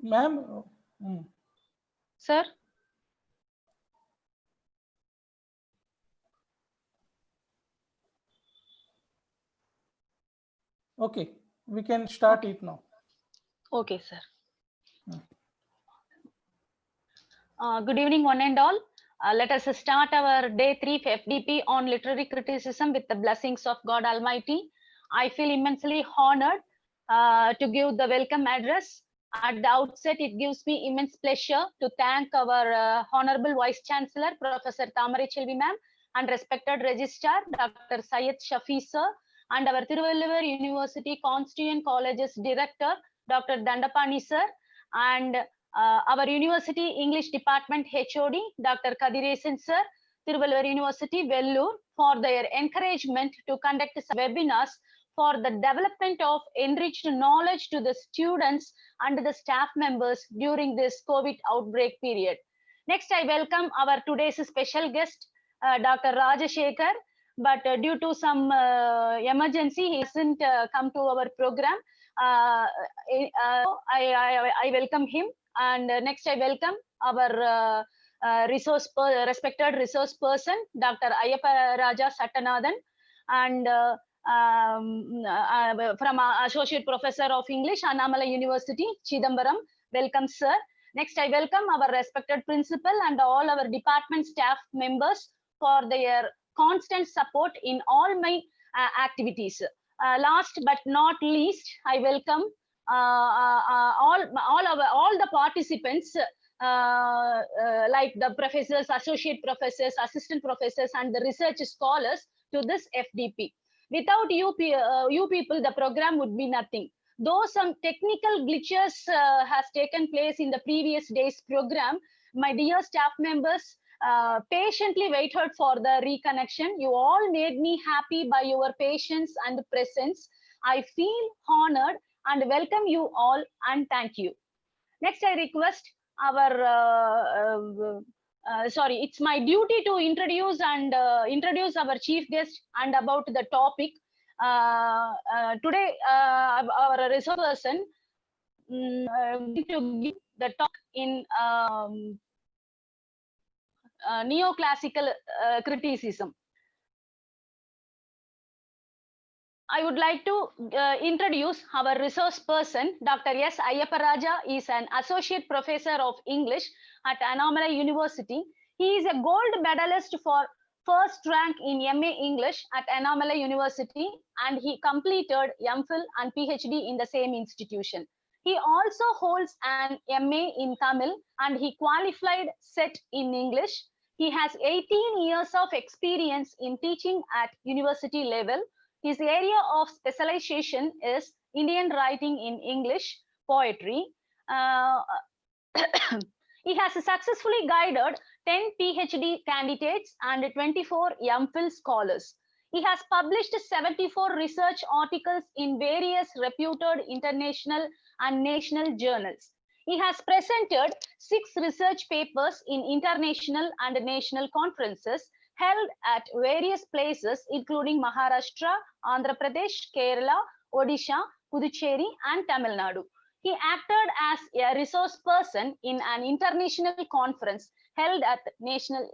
Ma'am. Sir. Okay, we can start it now. Okay, sir. Good evening, one and all. Let us start our day 3 FDP on literary criticism with the blessings of God Almighty. I feel immensely honored to give the welcome address. At the outset, it gives me immense pleasure to thank our Honorable Vice Chancellor, Professor Thamari Chelvi ma'am, and respected Registrar, Dr. Syed Shafi sir, and our Tiruvallur University Constituent Colleges Director, Dr. Dandapani sir, and our University English Department HOD, Dr. Kadiresan sir, Tiruvallur University, Vellore, for their encouragement to conduct webinars for the development of enriched knowledge to the students and the staff members during this COVID outbreak period. Next, I welcome our today's special guest, Dr. Rajashekhar, but due to some emergency, he hasn't come to our program. I welcome him. And next, I welcome our respected resource person, Dr. Ayyappa Raja Sattanathan, and from Associate Professor of English, Annamalai University, Chidambaram. Welcome, sir. Next, I welcome our respected principal and all our department staff members for their constant support in all my activities. Last but not least, I welcome all the participants, like the professors, associate professors, assistant professors, and the research scholars to this FDP. Without you people, the program would be nothing. Though some technical glitches has taken place in the previous day's program, my dear staff members patiently waited for the reconnection. You all made me happy by your patience and presence. I feel honored and welcome you all, and thank you. Next, I request our it's my duty to introduce our chief guest and about the topic. Today, our resource person going to give the talk in neoclassical criticism. I would like to introduce our resource person, Dr. S. Ayyappa Raja is an associate professor of English at Annamalai University. He is a gold medalist for first rank in MA English at Annamalai University, and he completed MPhil and PhD in the same institution. He also holds an MA in Tamil, and he qualified SET in English. He has 18 years of experience in teaching at university level. His area of specialization is Indian writing in English, poetry. He has successfully guided 10 PhD candidates and 24 MPhil scholars. He has published 74 research articles in various reputed international and national journals. He has presented 6 research papers in international and national conferences held at various places, including Maharashtra, Andhra Pradesh, Kerala, Odisha, Puducherry, and Tamil Nadu. He acted as a resource person in an international conference held at National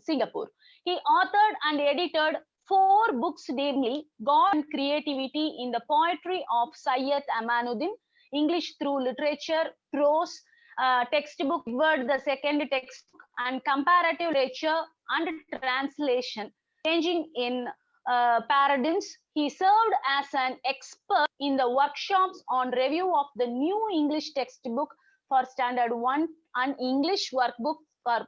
Singapore. He authored and edited 4 books, namely God and Creativity in the Poetry of Syed Amanuddin, English through Literature, Prose, textbook, Word, the second textbook, and comparative literature and translation, changing in paradigms. He served as an expert in the workshops on review of the new English textbook for Standard 1 and English workbook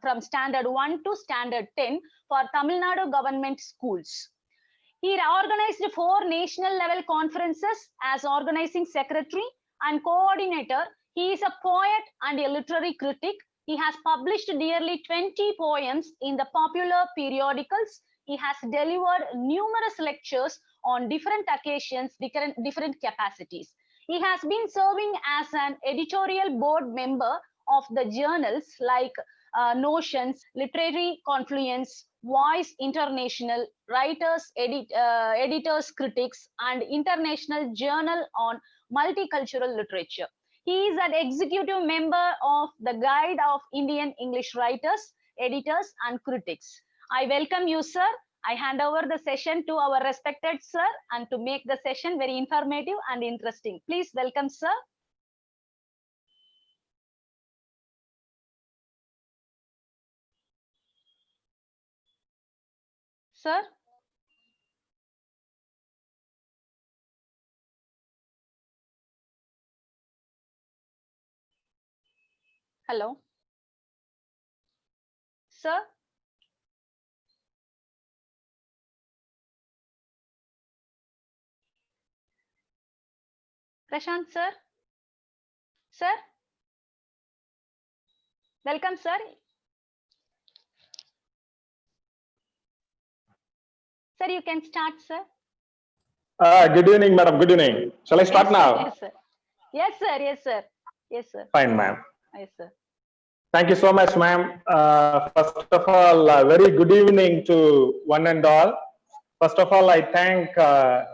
from Standard 1 to Standard 10 for Tamil Nadu government schools. He organized 4 national level conferences as organizing secretary and coordinator. He is a poet and a literary critic. He has published nearly 20 poems in the popular periodicals. He has delivered numerous lectures on different occasions, different capacities. He has been serving as an editorial board member of the journals like notions, literary confluence, voice international, writers, editors, critics, and international journal on multicultural literature. He is an executive member of the Guide of Indian English Writers, Editors, and Critics. I welcome you, sir. I hand over the session to our respected sir and to make the session very informative and interesting. Please welcome, sir. Sir. Hello. Sir. Prashant, sir. Sir. Welcome, sir. Sir, you can start, sir. Good evening, madam. Good evening. Shall I start Yes, now? Yes, sir. Yes, sir. Yes, sir. Yes, sir. Fine, ma'am. Yes, sir. Thank you so much, ma'am. First of all, very good evening to one and all. First of all, I thank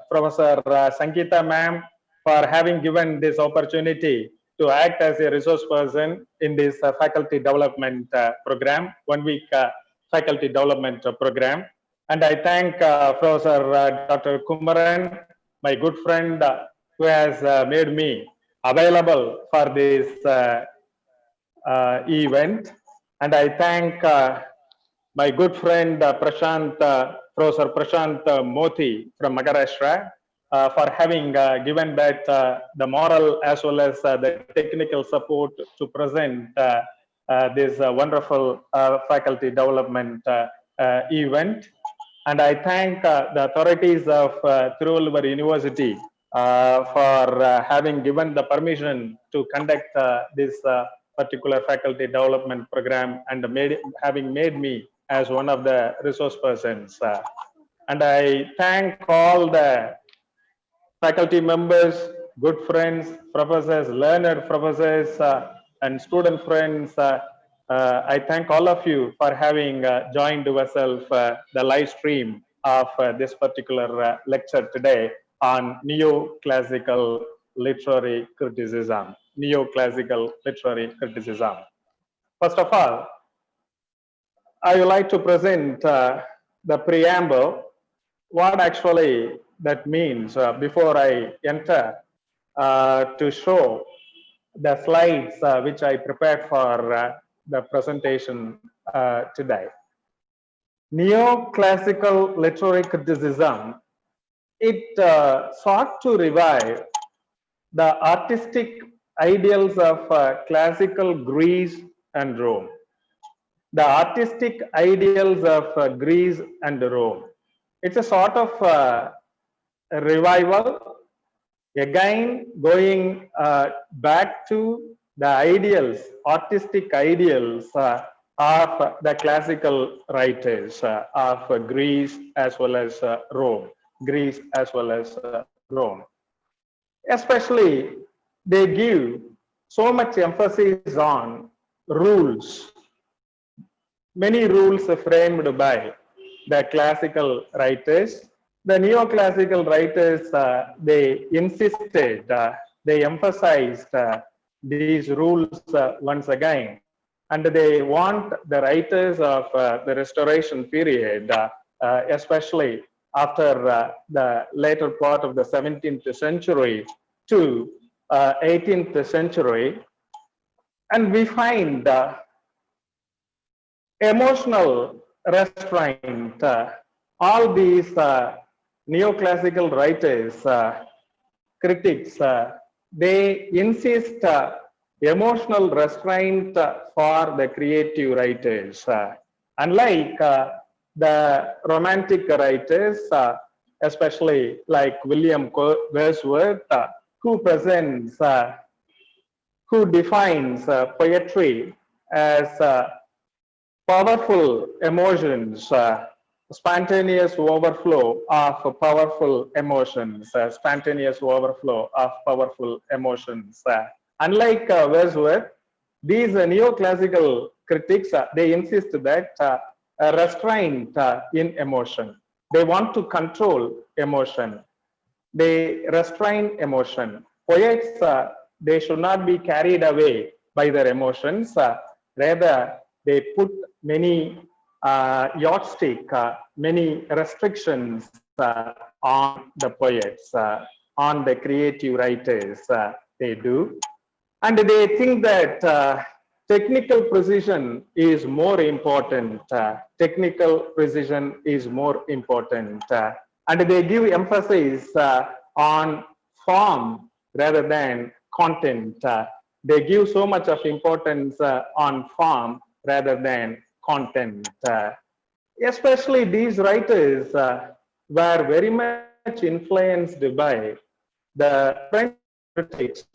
Professor Sangeeta, ma'am, for having given this opportunity to act as a resource person in this faculty development program, 1 week faculty development program. And I thank Professor Dr. Kumaran, my good friend, who has made me available for this event. And I thank my good friend Prashant, Professor Prashant Moti from Maharashtra for having given that the moral as well as the technical support to present this wonderful faculty development event. And I thank the authorities of Tiruvallur University for having given the permission to conduct this particular faculty development program and having made me as one of the resource persons. And I thank all the faculty members, good friends, professors, learned professors, and student friends. I thank all of you for having joined yourself the live stream of this particular lecture today on neoclassical literary criticism. Neoclassical literary criticism. First of all, I would like to present the preamble, what actually that means before I enter to show the slides which I prepared for the presentation today. Neoclassical literary criticism, it sought to revive the artistic ideals of classical Greece and Rome. The artistic ideals of Greece and Rome. It's a sort of a revival, again going back to the ideals, artistic ideals of the classical writers of Greece as well as Rome. Greece as well as Rome. Especially, they give so much emphasis on rules. Many rules framed by the classical writers. The neoclassical writers, they insisted, they emphasized these rules once again. And they want the writers of the Restoration period, especially after the later part of the 17th century to 18th century. And we find emotional restraint. All these neoclassical writers, critics, they insist emotional restraint for the creative writers. Unlike the romantic writers, especially like William Wordsworth, who presents, who defines poetry as powerful emotions, spontaneous overflow of powerful emotions, spontaneous overflow of powerful emotions. Unlike Wordsworth, these neoclassical critics, they insist that a restraint in emotion. They want to control emotion. They restrain emotion. Poets, they should not be carried away by their emotions. Rather, they put many yardstick, many restrictions on the poets, on the creative writers. They do. And they think that technical precision is more important. Technical precision is more important. And they give emphasis on form rather than content. They give so much of importance on form rather than content. Especially these writers were very much influenced by the French critics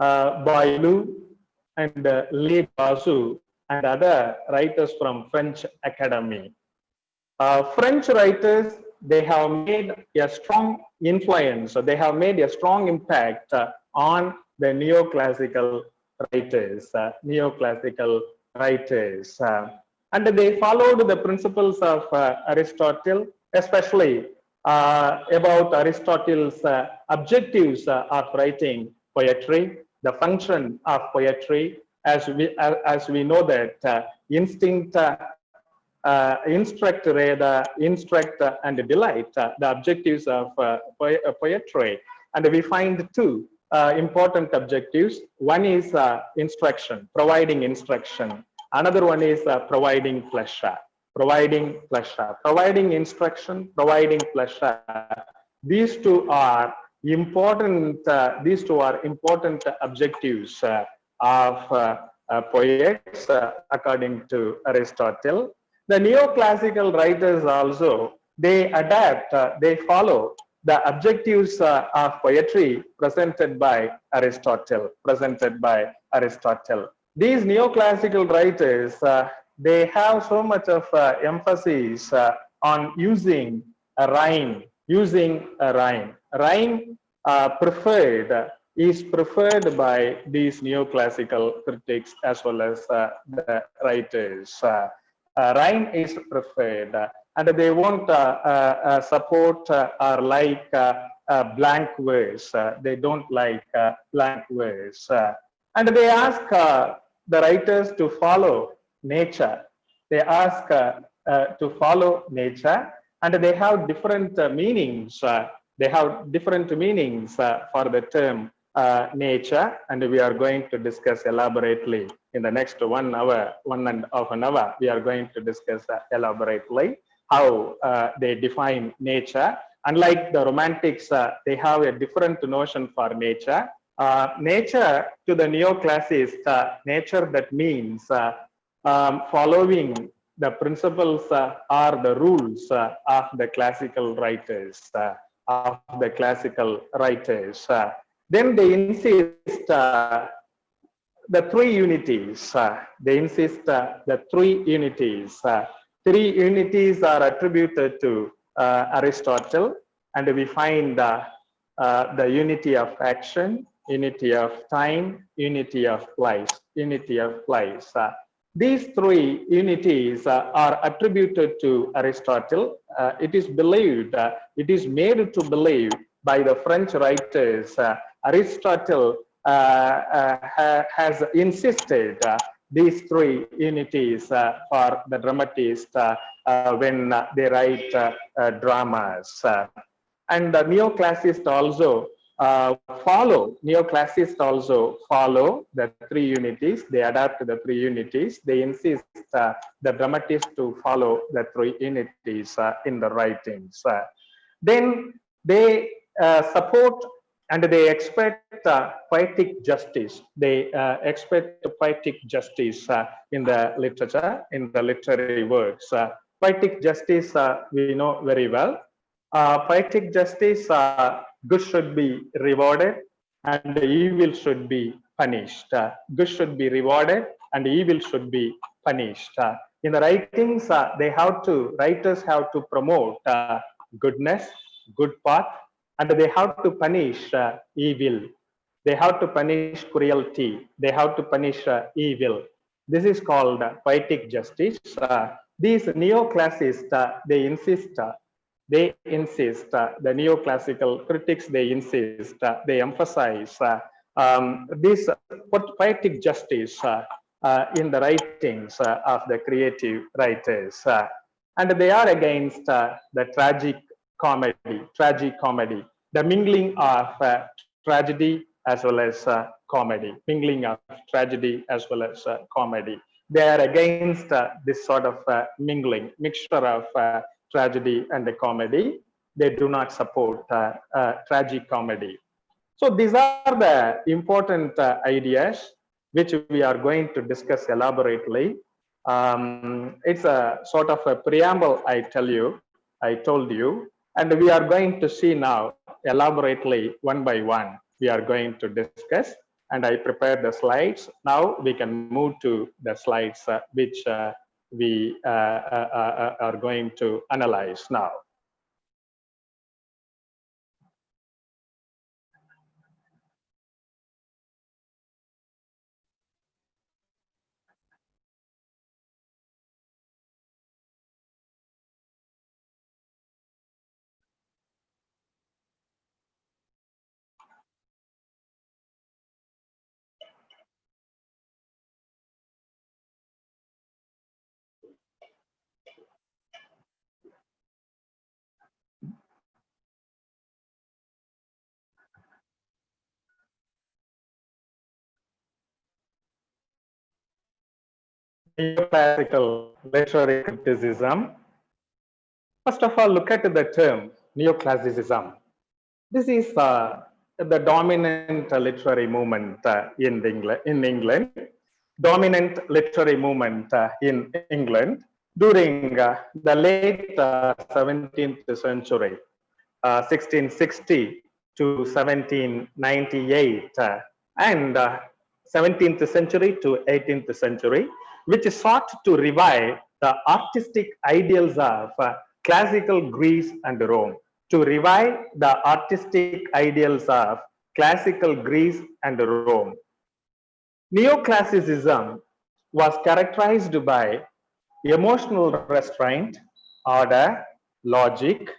Boileau and Le Basu and other writers from French Academy. French writers, they have made a strong influence, they have made a strong impact on the neoclassical writers, and they followed the principles of Aristotle, especially about Aristotle's objectives of writing poetry, the function of poetry, as we know that instinct, instruct and delight, the objectives of poetry. And we find two important objectives. One is instruction, providing instruction. Another one is providing pleasure, providing instruction, providing pleasure. These two are important. These two are important objectives of poets, according to Aristotle. The neoclassical writers also, they adapt, they follow the objectives of poetry presented by Aristotle. These neoclassical writers, they have so much of emphasis on using a rhyme. Rhyme is preferred by these neoclassical critics as well as the writers. Rhyme is preferred, and they won't support or like blank verse. They don't like blank verse. And they ask the writers to follow nature. They ask to follow nature, and they have different meanings. They have different meanings for the term nature, and we are going to discuss elaborately in the next 1 hour, 1.5 hours. We are going to discuss elaborately how they define nature. Unlike the Romantics, they have a different notion for nature. Nature to the neoclassicist, nature that means following the principles or the rules of the classical writers. Then they insist the three unities. They insist the three unities. Three unities are attributed to Aristotle, and we find the unity of action, unity of time, unity of place. These three unities are attributed to Aristotle. It is believed, it is made to believe by the French writers. Aristotle has insisted these three unities for the dramatist when they write dramas. And the neoclassicists also follow the three unities. They adapt the three unities. They insist the dramatist to follow the three unities in the writings. Then they support and they expect poetic justice. They expect poetic justice in the literature, in the literary works. Poetic justice we know very well. Poetic justice, good should be rewarded and evil should be punished. Good should be rewarded and evil should be punished. In the writings, writers have to promote goodness, good path, and they have to punish evil. They have to punish cruelty. They have to punish evil. This is called poetic justice. These neoclassicists, they insist, the neoclassical critics, they insist, they emphasize this poetic justice in the writings of the creative writers. And they are against the tragic comedy, the mingling of tragedy as well as comedy, mingling of tragedy as well as comedy. They are against this sort of mixture of tragedy and the comedy. They do not support tragic comedy. So these are the important ideas which we are going to discuss elaborately. It's a sort of a preamble, I told you, and we are going to see now elaborately one by one. We are going to discuss, and I prepared the slides. Now we can move to the slides which we are going to analyze now. Neoclassical literary criticism. First of all, look at the term neoclassicism. This is the dominant literary movement in England, dominant literary movement in England during the late 17th century, 1660 to 1798, and 17th century to 18th century, which sought to revive the artistic ideals of classical Greece and Rome, to revive the artistic ideals of classical Greece and Rome. Neoclassicism was characterized by emotional restraint, order, logic,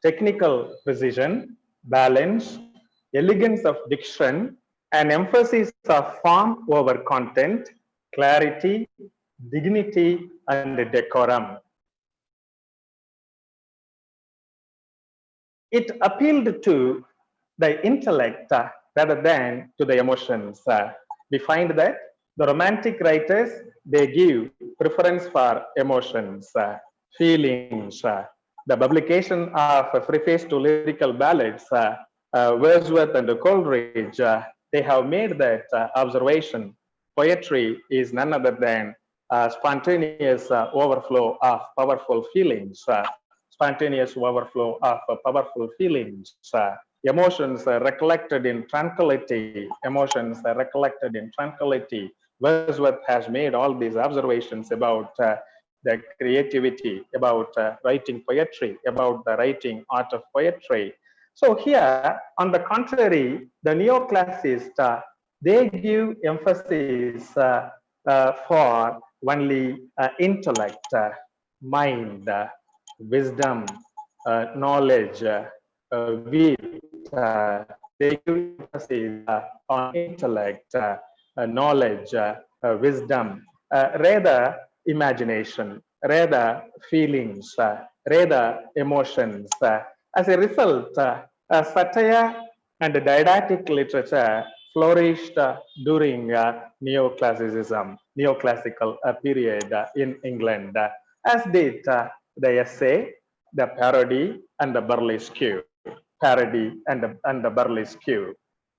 technical precision, balance, elegance of diction, and emphasis of form over content, clarity, dignity, and decorum. It appealed to the intellect rather than to the emotions. We find that the romantic writers, they give preference for emotions, feelings. The publication of a preface to lyrical ballads, Wordsworth and Coleridge, they have made that observation. Poetry is none other than spontaneous overflow of powerful feelings. Spontaneous overflow of powerful feelings, emotions recollected in tranquility, emotions recollected in tranquility. Wordsworth has made all these observations about the creativity, about writing poetry, about the writing art of poetry. So here, on the contrary, the neoclassicists, they give emphasis for only intellect, mind, wisdom, knowledge, wit. They give emphasis on intellect, knowledge, wisdom, rather imagination, rather feelings, rather emotions. As a result, satire and didactic literature flourished during neoclassicism, neoclassical period in England, as did the essay, the parody, and the burlesque. Parody and the burlesque.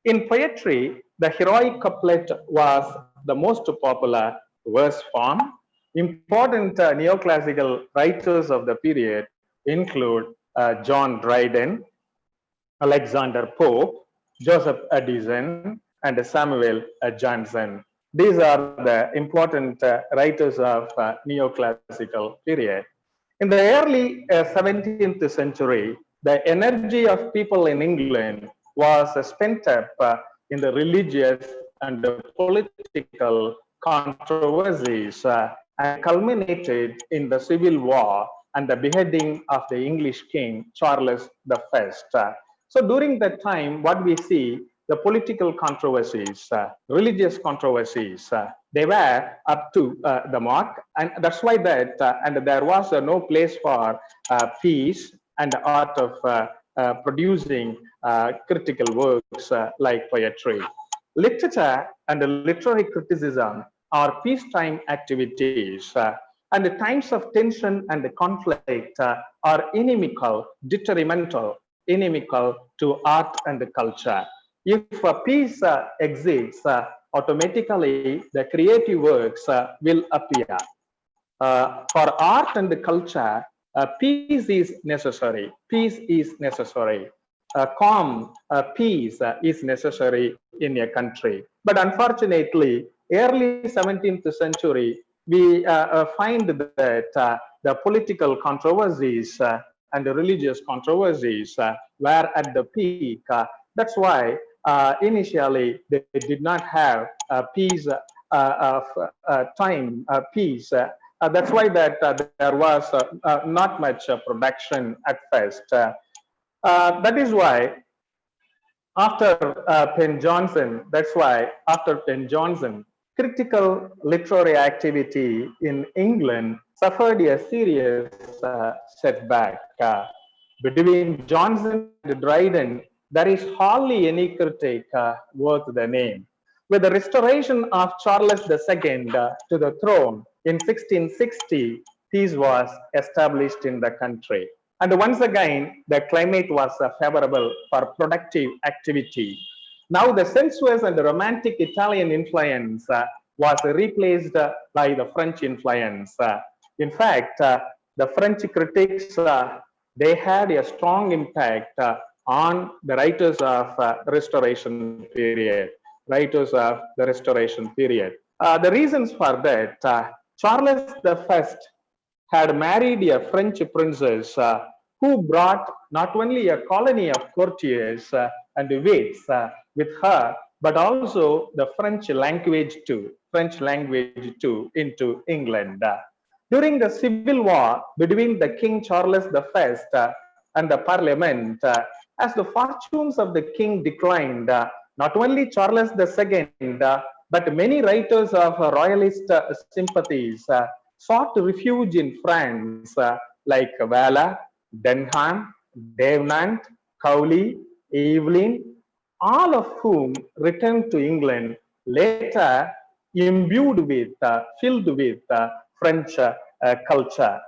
In poetry, the heroic couplet was the most popular verse form. Important neoclassical writers of the period include John Dryden, Alexander Pope, Joseph Addison, and Samuel Johnson. These are the important writers of neoclassical period. In the early 17th century, the energy of people in England was spent up in the religious and the political controversies and culminated in the Civil War and the beheading of the English King Charles I. So during that time, what we see, the political controversies, religious controversies, they were up to the mark, and that's why that, and there was no place for peace and the art of producing critical works like poetry. Literature and literary criticism are peacetime activities, and the times of tension and conflict are inimical, detrimental, inimical to art and culture. If peace exists, automatically the creative works will appear. For art and culture, peace is necessary. Peace is necessary. Calm, peace is necessary in a country. But unfortunately, early 17th century, we find that the political controversies and the religious controversies were at the peak. That's why initially they did not have peace peace. That's why that there was not much production at first. That is why after Penn Johnson, that's why after Penn Johnson, critical literary activity in England suffered a serious setback. Between Johnson and Dryden, there is hardly any critic worth the name. With the restoration of Charles II to the throne in 1660, peace was established in the country. And once again, the climate was favorable for productive activity. Now the sensuous and the romantic Italian influence was replaced by the French influence. In fact, the French critics, they had a strong impact on the writers of Restoration period. Writers of the Restoration period. The reasons for that, Charles I had married a French princess who brought not only a colony of courtiers and wits with her, but also the French language too into England. During the Civil War between the King Charles I and the Parliament, as the fortunes of the king declined, not only Charles II, but many writers of royalist sympathies sought refuge in France, like Valla, Denham, Davenant, Cowley, Evelyn, all of whom returned to England, later imbued with, filled with French culture,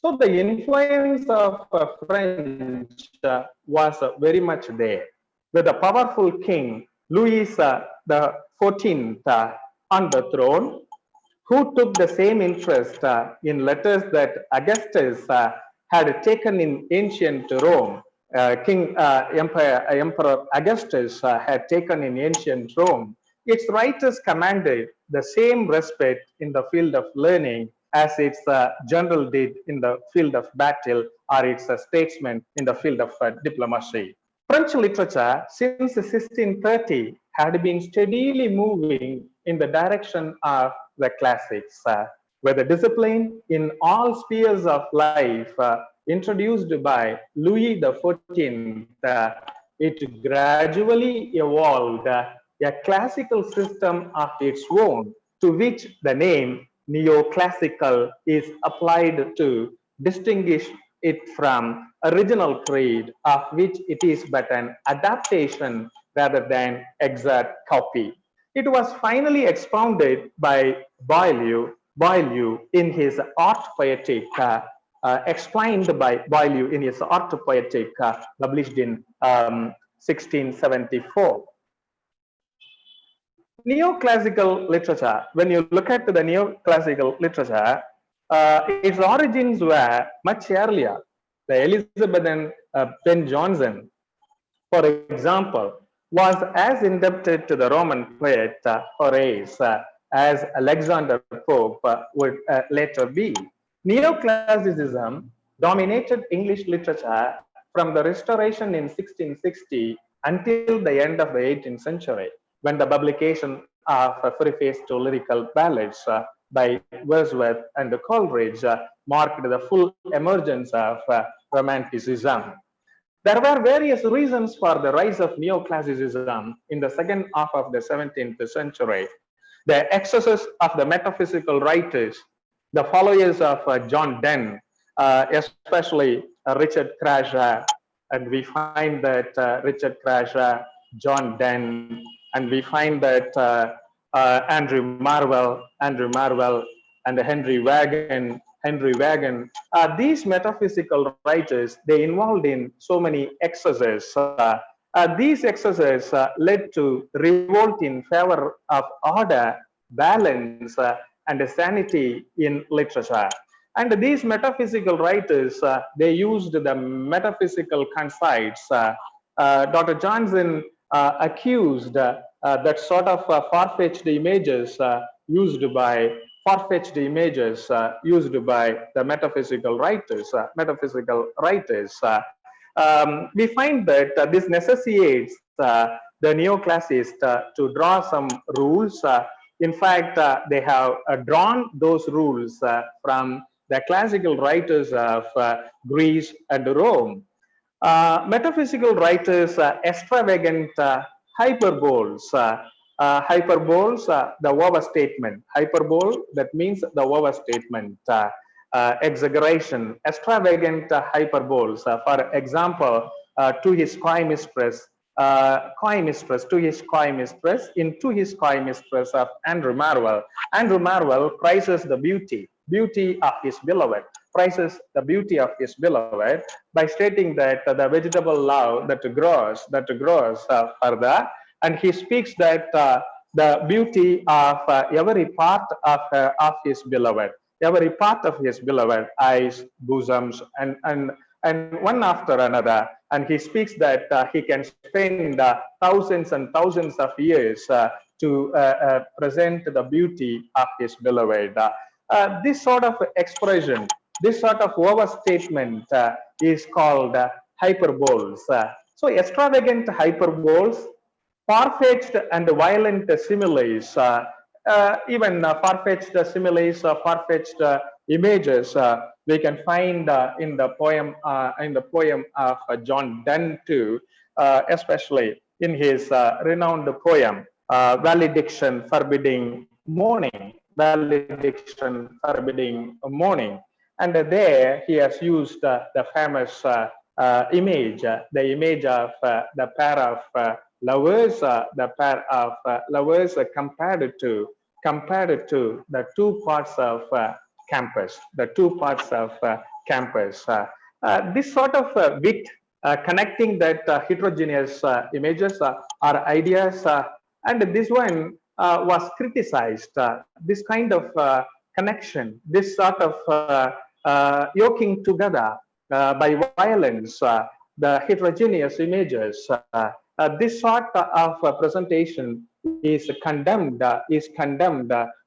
So the influence of French was very much there. With the powerful king, Louis the 14th on the throne, who took the same interest in letters that Augustus had taken in ancient Rome. Emperor Augustus had taken in ancient Rome. Its writers commanded the same respect in the field of learning as its general did in the field of battle, or its statesmen in the field of diplomacy. French literature since 1630 had been steadily moving in the direction of the classics, where the discipline in all spheres of life introduced by Louis XIV, it gradually evolved a classical system of its own, to which the name Neoclassical is applied to distinguish it from original creed, of which it is but an adaptation rather than exact copy. It was finally expounded by Boileau in his Art Poetic, explained by Boileau in his Art Poetic, published in 1674. Neoclassical literature, when you look at the neoclassical literature, its origins were much earlier. The Elizabethan Ben Jonson, for example, was as indebted to the Roman poet Horace as Alexander Pope would later be. Neoclassicism dominated English literature from the Restoration in 1660 until the end of the 18th century, when the publication of preface to lyrical ballads by Wordsworth and Coleridge marked the full emergence of Romanticism. There were various reasons for the rise of Neoclassicism in the second half of the 17th century. The excesses of the metaphysical writers, the followers of John Donne, especially Richard Crashaw, and we find that Richard Crashaw, John Donne, and we find that Andrew Marvell, and Henry Wagon. These metaphysical writers, they involved in so many excesses. These excesses led to revolt in favor of order, balance, and sanity in literature. And these metaphysical writers, they used the metaphysical concepts. Dr. Johnson accused that sort of far-fetched images used by the metaphysical writers. We find that this necessitates the neoclassicists to draw some rules. In fact, they have drawn those rules from the classical writers of Greece and Rome. Metaphysical writers, extravagant hyperboles, the overstatement. Hyperbole, that means the overstatement, exaggeration, extravagant hyperboles. For example, to his coy mistress, in To His Coy Mistress of Andrew Marvell. Andrew Marvell praises the beauty of his beloved, by stating that the vegetable love that grows further, and he speaks that the beauty of every part of his beloved, eyes, bosoms, and one after another. And he speaks that he can spend thousands and thousands of years to present the beauty of his beloved. This sort of expression, this sort of overstatement is called hyperboles. So extravagant hyperboles, far-fetched and violent similes, even far-fetched similes, far-fetched images we can find in the poem of John Donne too, especially in his renowned poem Valediction Forbidding Mourning. And there he has used the famous image, the image of the pair of lovers, compared to the two parts of campus. This sort of wit, connecting that heterogeneous images or ideas, and this one was criticized. This kind of connection, this sort of yoking together by violence, the heterogeneous images. This sort of presentation is condemned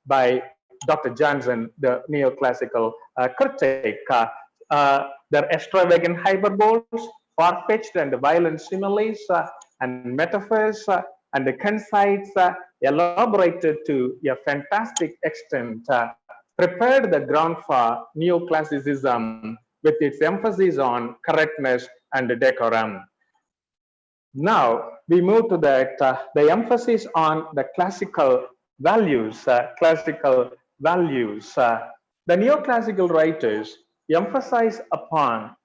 by Dr. Johnson, the neoclassical critic. Their extravagant hyperboles, far-fetched and violent similes, and metaphors, and the conceits elaborated to a fantastic extent, prepared the ground for neoclassicism with its emphasis on correctness and decorum. Now we move to that the emphasis on the classical values. The neoclassical writers emphasize upon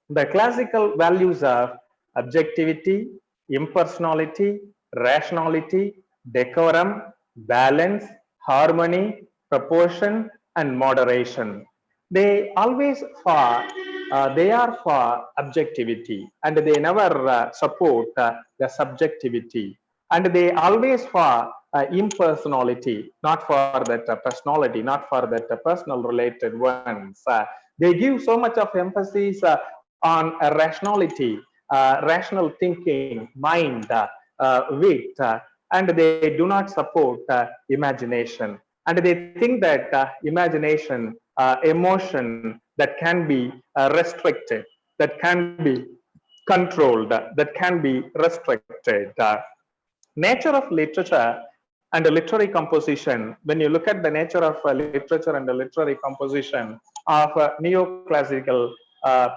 the classical values of objectivity, impersonality, rationality, decorum, balance, harmony, proportion, and moderation. They always they are for objectivity, and they never support the subjectivity, and they always for impersonality, not for that personality, not for that personal related ones. They give so much of emphasis on rationality, rational thinking, mind, wit, and they do not support imagination. And they think that imagination, emotion that can be restricted, that can be controlled, that can be restricted. Nature of literature and literary composition, when you look at the nature of literature and the literary composition of neoclassical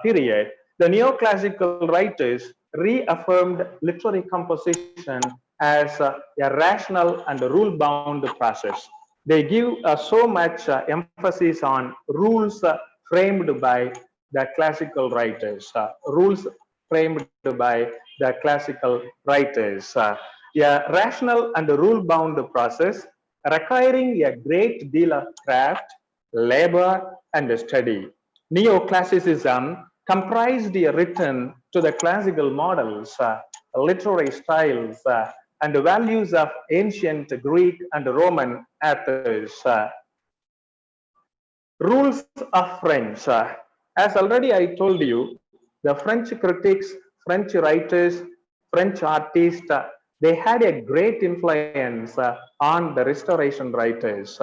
period, the neoclassical writers reaffirmed literary composition as a rational and rule-bound process. They give so much emphasis on rules framed by the classical writers, rules framed by the classical writers. A rational and rule-bound process requiring a great deal of craft, labor, and study. Neoclassicism comprised a return to the classical models, literary styles, and the values of ancient Greek and Roman authors. Rules of French. As already I told you, the French critics, French writers, French artists, they had a great influence on the Restoration writers,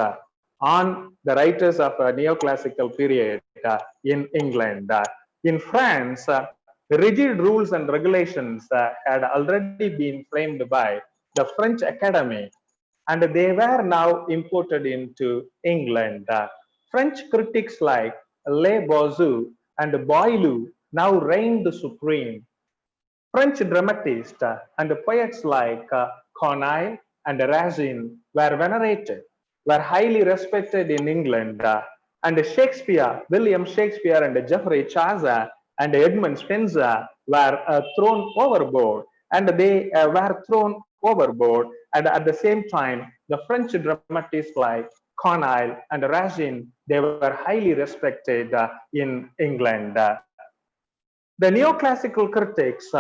on the writers of a neoclassical period in England. In France, rigid rules and regulations had already been framed by the French Academy, and they were now imported into England. French critics like Le Bourgeois and Boileau now reigned supreme. French dramatists and poets like Corneille and Racine were venerated, were highly respected in England, and Shakespeare, William Shakespeare and Geoffrey Chaucer and Edmund Spenser were thrown overboard, and they were thrown overboard. And at the same time, the French dramatists like Corneille and Racine, they were highly respected in England. The neoclassical critics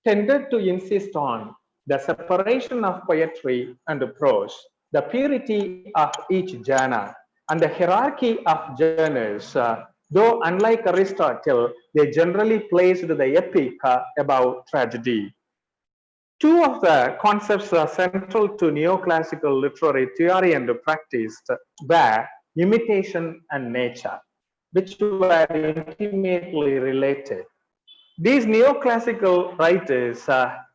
tended to insist on the separation of poetry and prose, the purity of each genre, and the hierarchy of genres. Though unlike Aristotle, they generally placed the epic above tragedy. Two of the concepts central to neoclassical literary theory and practice were imitation and nature, which were intimately related. These neoclassical writers,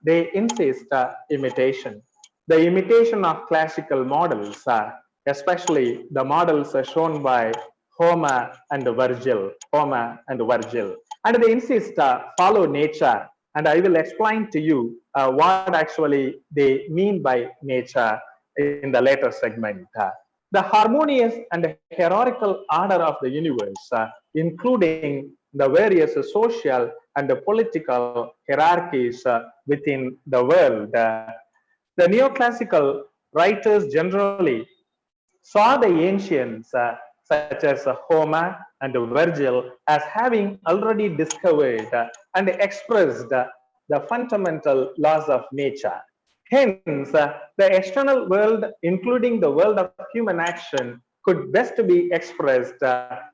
they insist imitation, the imitation of classical models, especially the models shown by Homer and Virgil, and they insist follow nature. And I will explain to you what actually they mean by nature in the later segment. The harmonious and hierarchical order of the universe, including the various social and political hierarchies within the world. The neoclassical writers generally saw the ancients, such as Homer and Virgil, as having already discovered and expressed the fundamental laws of nature. Hence, the external world, including the world of human action, could best be expressed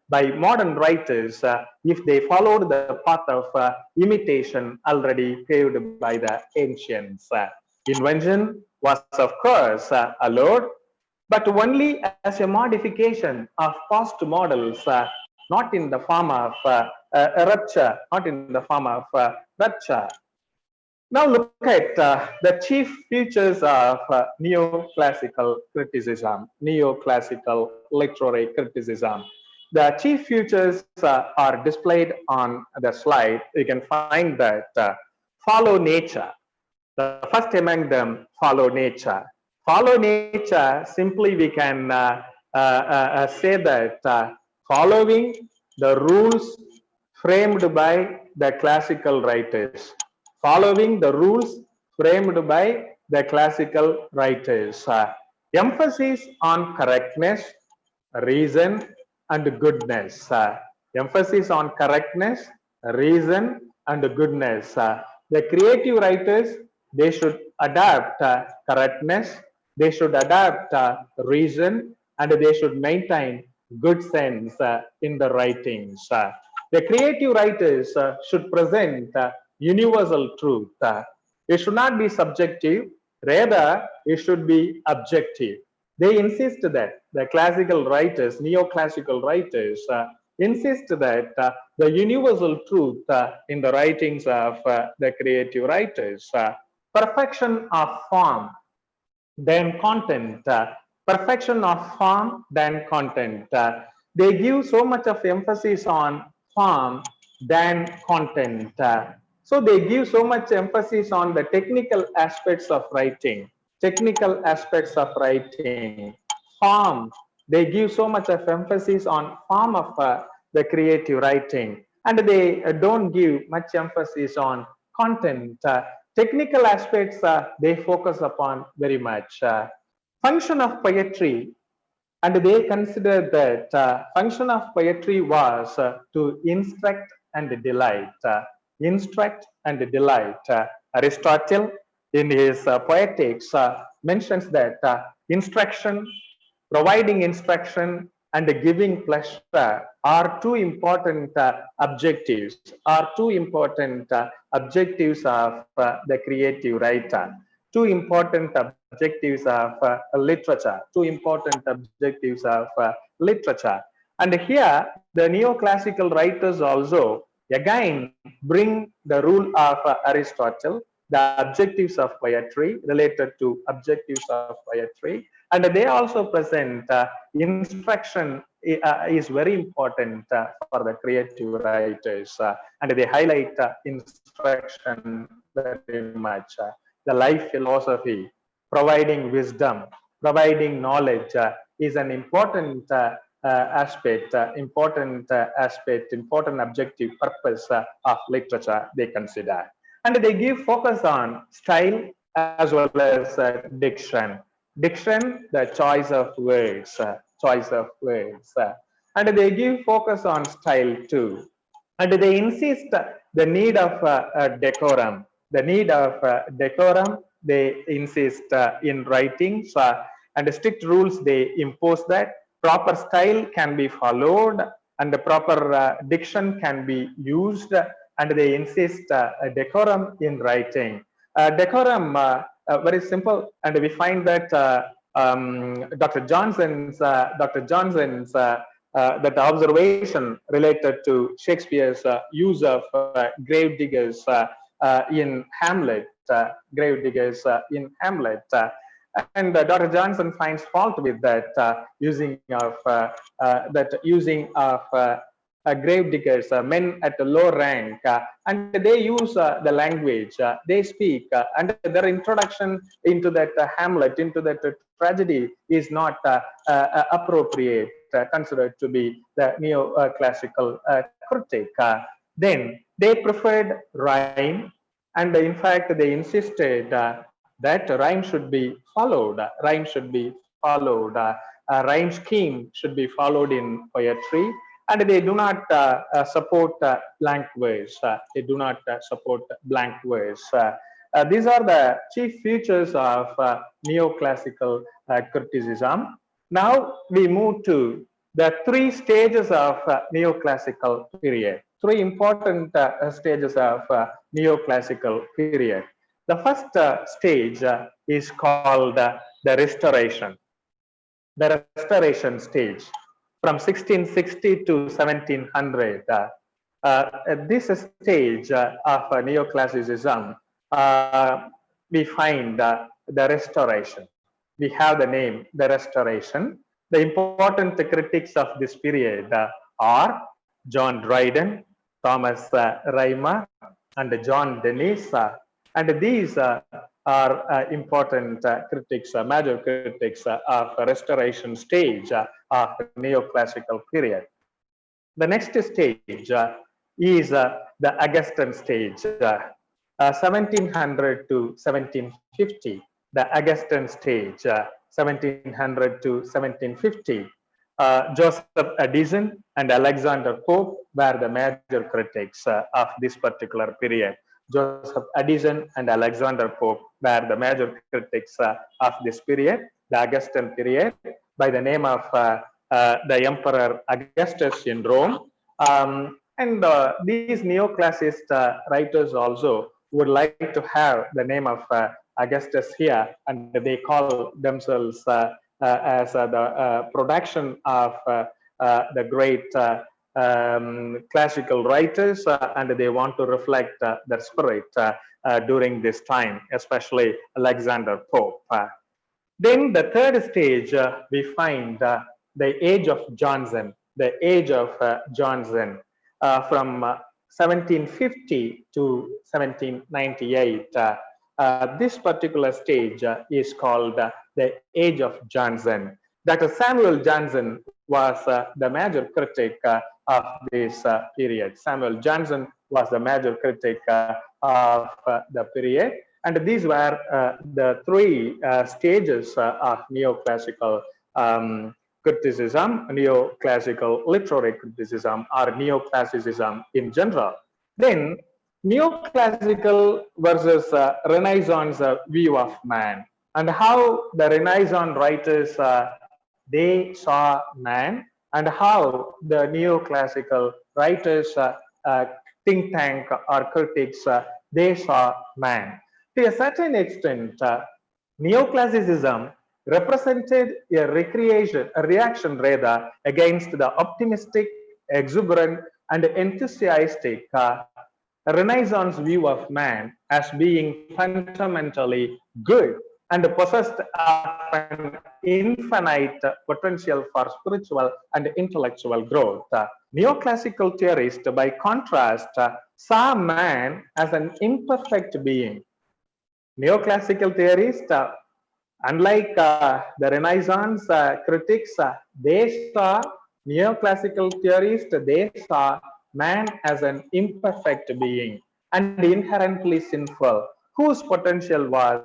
by modern writers if they followed the path of imitation already paved by the ancients. Invention was, of course, allowed, but only as a modification of past models, not in the form of rupture, Now look at the chief features of neoclassical criticism, neoclassical literary criticism. The chief features are displayed on the slide. You can find that follow nature. The first among them, follow nature. Follow nature, simply we can say that following the rules framed by the classical writers. Following the rules framed by the classical writers. Emphasis on correctness, reason, and goodness. Emphasis on correctness, reason, and goodness. The creative writers, they should adapt correctness, they should adapt reason, and they should maintain good sense in the writings. The creative writers should present universal truth. It should not be subjective, rather it should be objective. They insist that the classical writers, neoclassical writers, insist that the universal truth in the writings of the creative writers, perfection of form than content, perfection of form than content. They give so much of emphasis on form than content. So they give so much emphasis on the technical aspects of writing, form. They give so much of emphasis on form of the creative writing, and they don't give much emphasis on content. Technical aspects they focus upon very much. Function of poetry, and they consider that function of poetry was to instruct and delight. Instruct and delight. Aristotle in his Poetics mentions that instruction, providing instruction and giving pleasure are two important objectives, of the creative writer. Two important objectives of literature. And here, the neoclassical writers also again bring the rule of Aristotle, the objectives of poetry, related to objectives of poetry, and they also present instruction is very important for the creative writers, and they highlight instruction very much. The life philosophy, providing wisdom, providing knowledge is an important important objective purpose of literature they consider. And they give focus on style as well as diction. Diction, the choice of words, and they give focus on style too. And they insist the need of decorum. They insist in writings, and strict rules they impose that proper style can be followed and the proper diction can be used, and they insist decorum in writing. Decorum, very simple, and we find that Dr. Johnson's that observation related to Shakespeare's use of grave diggers in Hamlet, and Dr. Johnson finds fault with that using of grave diggers, men at a low rank, and they use the language they speak, and their introduction into that Hamlet, into that tragedy, is not appropriate, considered to be the neoclassical critic. Then they preferred rhyme, and in fact they insisted that rhyme should be followed. Rhyme scheme should be followed in poetry, and they do not support blank verse. These are the chief features of neoclassical criticism. Now we move to the three stages of neoclassical period. Three important stages of neoclassical period. The first stage is called the Restoration. The Restoration stage, from 1660 to 1700. This stage of neoclassicism, we find the Restoration. We have the name, the Restoration. The important critics of this period are John Dryden, Thomas Raimer, and John Dennis, and these are important critics, major critics of Restoration stage of neoclassical period. The next stage is the Augustan stage, 1700 to 1750. The Augustan stage, 1700 to 1750. Joseph Addison and Alexander Pope were the major critics of this particular period. Joseph Addison and Alexander Pope were the major critics of this period, the Augustan period, by the name of the Emperor Augustus in Rome. And these neoclassicist writers also would like to have the name of Augustus here, and they call themselves as the production of the great classical writers, and they want to reflect their spirit during this time, especially Alexander Pope. Then the third stage, we find the age of Johnson, from 1750 to 1798. This particular stage is called the age of Johnson. Dr. Samuel Johnson was the major critic of this period. Samuel Johnson was the major critic of the period. And these were the three stages of neoclassical criticism, neoclassical literary criticism, or neoclassicism in general. Then neoclassical versus Renaissance view of man, and how the Renaissance writers they saw man, and how the neoclassical writers, think tank or critics, they saw man. To a certain extent, neoclassicism represented a reaction rather against the optimistic, exuberant, and enthusiastic Renaissance view of man as being fundamentally good and possessed of an infinite potential for spiritual and intellectual growth. Neoclassical theorists, by contrast, saw man as an imperfect being. Neoclassical theorists, unlike the Renaissance critics, they saw neoclassical theorists, they saw man as an imperfect being and inherently sinful, whose potential was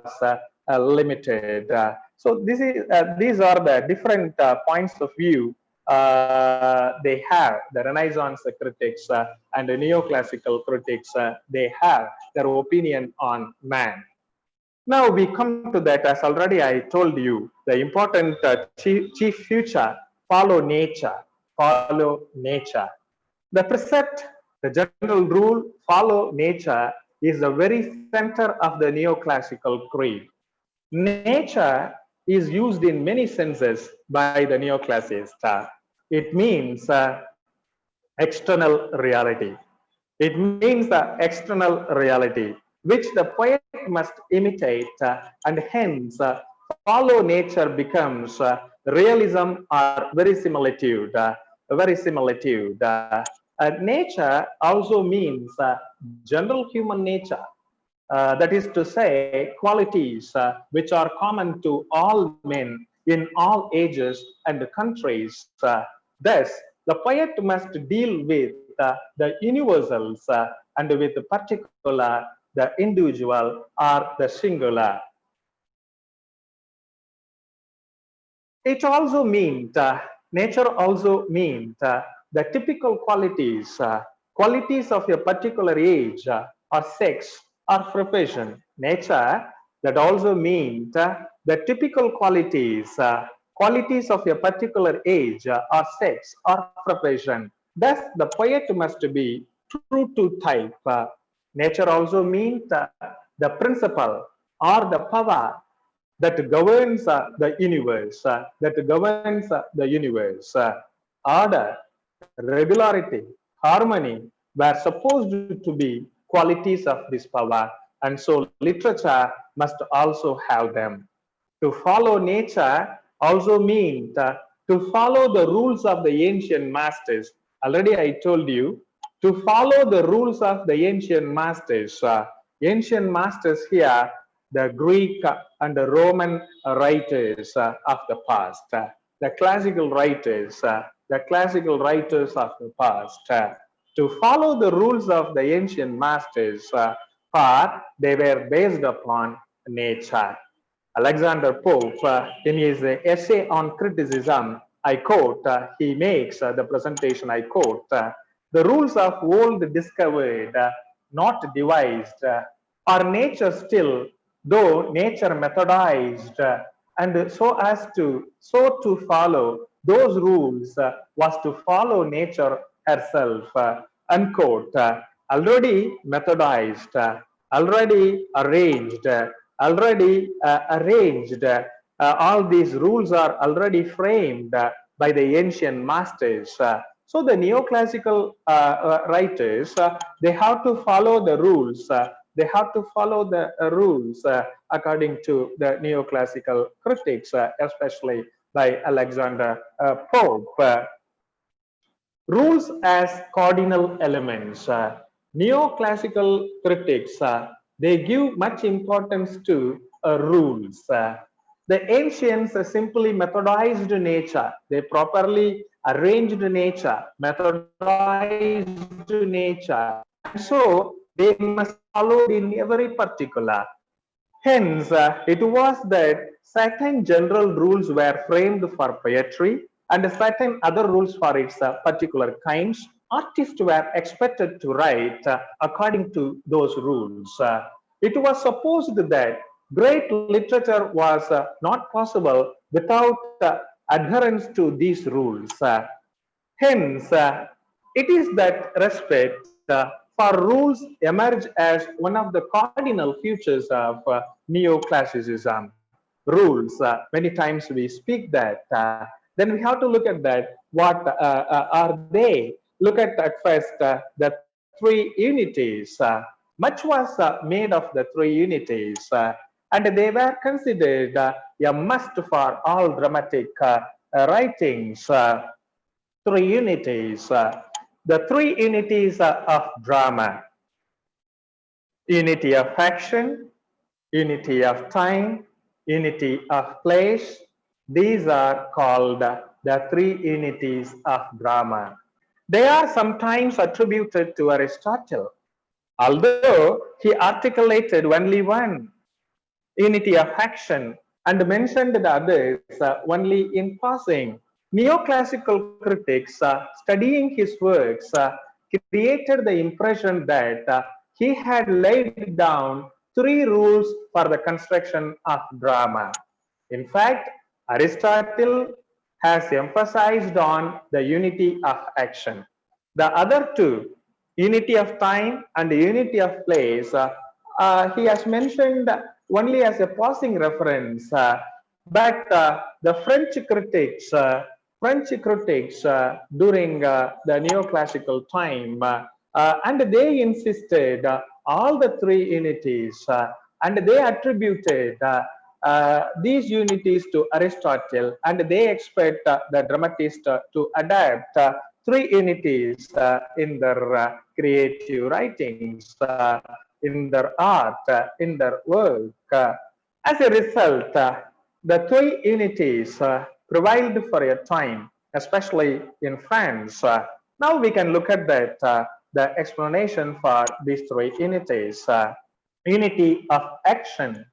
limited. So these are the different points of view they have. The Renaissance critics and the neoclassical critics, they have their opinion on man. Now we come to that, as already I told you, the important chief feature, follow nature, follow nature. The precept, the general rule, follow nature, is the very center of the neoclassical creed. Nature is used in many senses by the neoclassicists. It means external reality. It means the external reality, which the poet must imitate, and hence follow nature becomes realism or verisimilitude. Nature also means general human nature. That is to say, qualities which are common to all men in all ages and countries. Thus, the poet must deal with the universals and with the particular, the individual or the singular. It also means, nature also means the typical qualities, qualities of a particular age or sex or profession. Nature, that also means the typical qualities, qualities of a particular age or sex or profession. Thus, the poet must be true to type. Nature also means the principle or the power that governs the universe, Order, regularity, harmony were supposed to be qualities of this power, and so literature must also have them. To follow nature also means to follow the rules of the ancient masters. Already I told you, to follow the rules of the ancient masters. Ancient masters here, the Greek and the Roman writers of the past, the classical writers of the past. To follow the rules of the ancient masters, for they were based upon nature. Alexander Pope, in his essay on criticism, I quote, he makes the presentation, I quote, the rules of old discovered, not devised, are nature still, though nature methodized, and so to follow those rules was to follow nature herself, unquote. Already methodized, already arranged, all these rules are already framed by the ancient masters. So the neoclassical writers, they have to follow the rules. They have to follow the rules according to the neoclassical critics, especially by Alexander Pope. Rules as cardinal elements. Neoclassical critics, they give much importance to rules. The ancients simply methodized nature. They properly arranged nature, methodized nature. And so they must follow in every particular. Hence, it was that certain general rules were framed for poetry and certain other rules for its particular kinds. Artists were expected to write according to those rules. It was supposed that great literature was not possible without adherence to these rules. Hence, it is that respect for rules emerge as one of the cardinal features of Neoclassicism. Rules, many times we speak that, then we have to look at that. What are they? Look at first the three unities. Much was made of the three unities, and they were considered a must for all dramatic writings. Three unities. The three unities of drama: unity of action, unity of time, unity of place. These are called the three unities of drama. They are sometimes attributed to Aristotle, although he articulated only one, unity of action, and mentioned the others only in passing. Neoclassical critics studying his works created the impression that he had laid down three rules for the construction of drama. In fact, Aristotle has emphasized on the unity of action. The other two, unity of time and unity of place, he has mentioned only as a passing reference, but the French critics during the neoclassical time, and they insisted all the three unities, and they attributed these unities to Aristotle, and they expect the dramatist to adapt three unities in their creative writings, in their art, in their work. As a result, the three unities prevailed for a time, especially in France. Now we can look at that, the explanation for these three unities. Unity of action.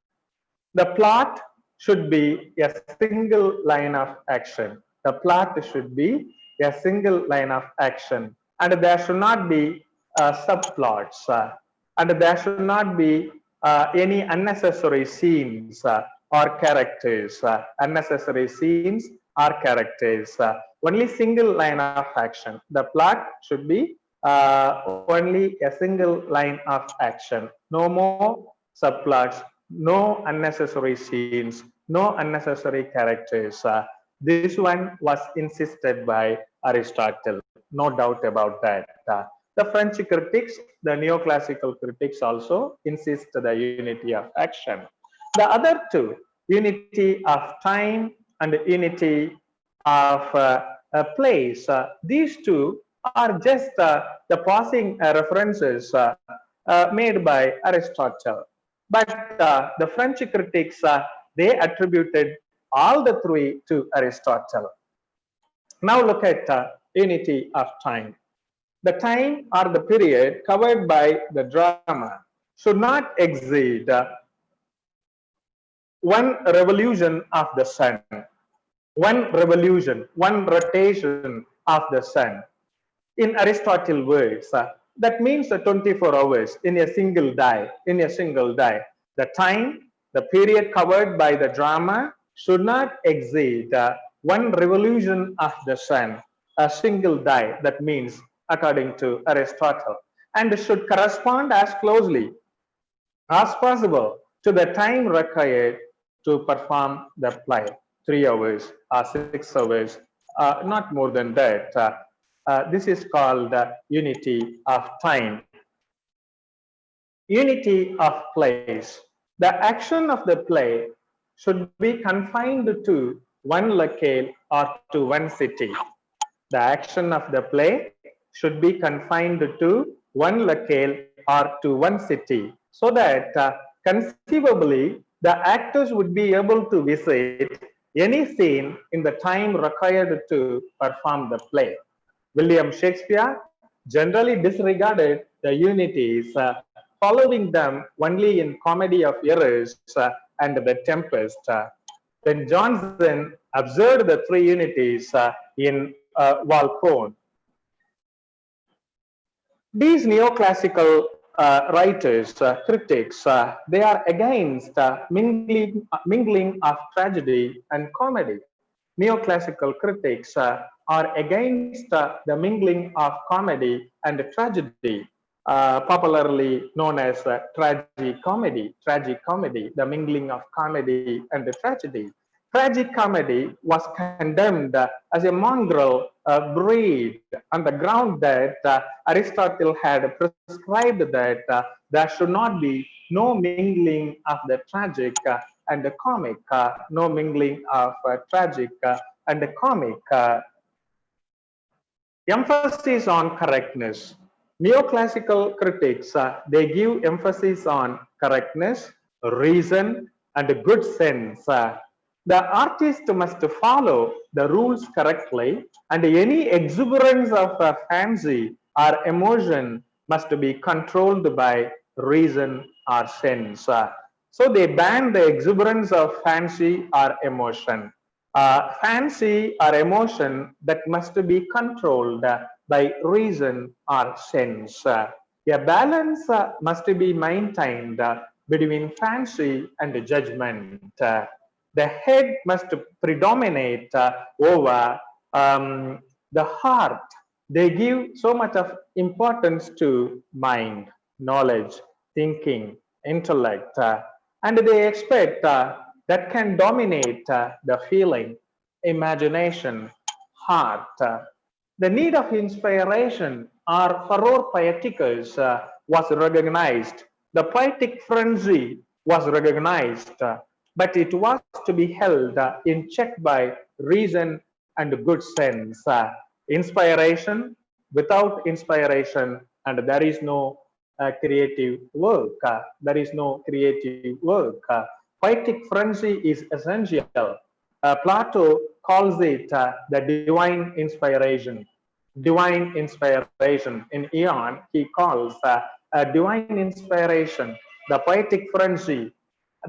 The plot should be a single line of action. The plot should be a single line of action, and there should not be subplots, and there should not be any unnecessary scenes or characters. Unnecessary scenes or characters. Only single line of action. The plot should be only a single line of action. No more subplots, no unnecessary scenes, no unnecessary characters. This one was insisted by Aristotle, no doubt about that. The French critics, the neoclassical critics also insist the unity of action. The other two, unity of time and unity of place, these two are just the passing references made by Aristotle. But the French critics, they attributed all the three to Aristotle. Now look at unity of time. The time or the period covered by the drama should not exceed one revolution of the sun. One revolution, one rotation of the sun. In Aristotle words, that means 24 hours in a single day, The time, the period covered by the drama should not exceed one revolution of the sun, a single day, that means according to Aristotle, and should correspond as closely as possible to the time required to perform the play, 3 hours or 6 hours, not more than that. This is called unity of time. Unity of place. The action of the play should be confined to one locale or to one city. The action of the play should be confined to one locale or to one city, so that conceivably the actors would be able to visit any scene in the time required to perform the play. William Shakespeare generally disregarded the unities, following them only in Comedy of Errors and The Tempest. When Johnson observed the three unities in Walpole, these neoclassical writers, critics, they are against mingling of tragedy and comedy. Neoclassical critics are against the mingling of comedy and tragedy, popularly known as tragicomedy, the mingling of comedy and tragedy. Tragic comedy was condemned as a mongrel breed on the ground that Aristotle had prescribed that there should not be no mingling of the tragic and the comic, no mingling of tragic and the comic. Emphasis on correctness. Neoclassical critics, they give emphasis on correctness, reason, and good sense. The artist must follow the rules correctly, and any exuberance of fancy or emotion must be controlled by reason or sense. So they ban the exuberance of fancy or emotion. Fancy or emotion that must be controlled by reason or sense. A balance must be maintained between fancy and judgment. The head must predominate over the heart. They give so much of importance to mind, knowledge, thinking, intellect, and they expect that can dominate the feeling, imagination, heart. The need of inspiration or furor poeticus was recognized. The poetic frenzy was recognized, but it was to be held in check by reason and good sense. Inspiration, without inspiration, and there is no creative work. There is no creative work. Poetic frenzy is essential. Plato calls it the divine inspiration. Divine inspiration. In Ion, he calls divine inspiration the poetic frenzy.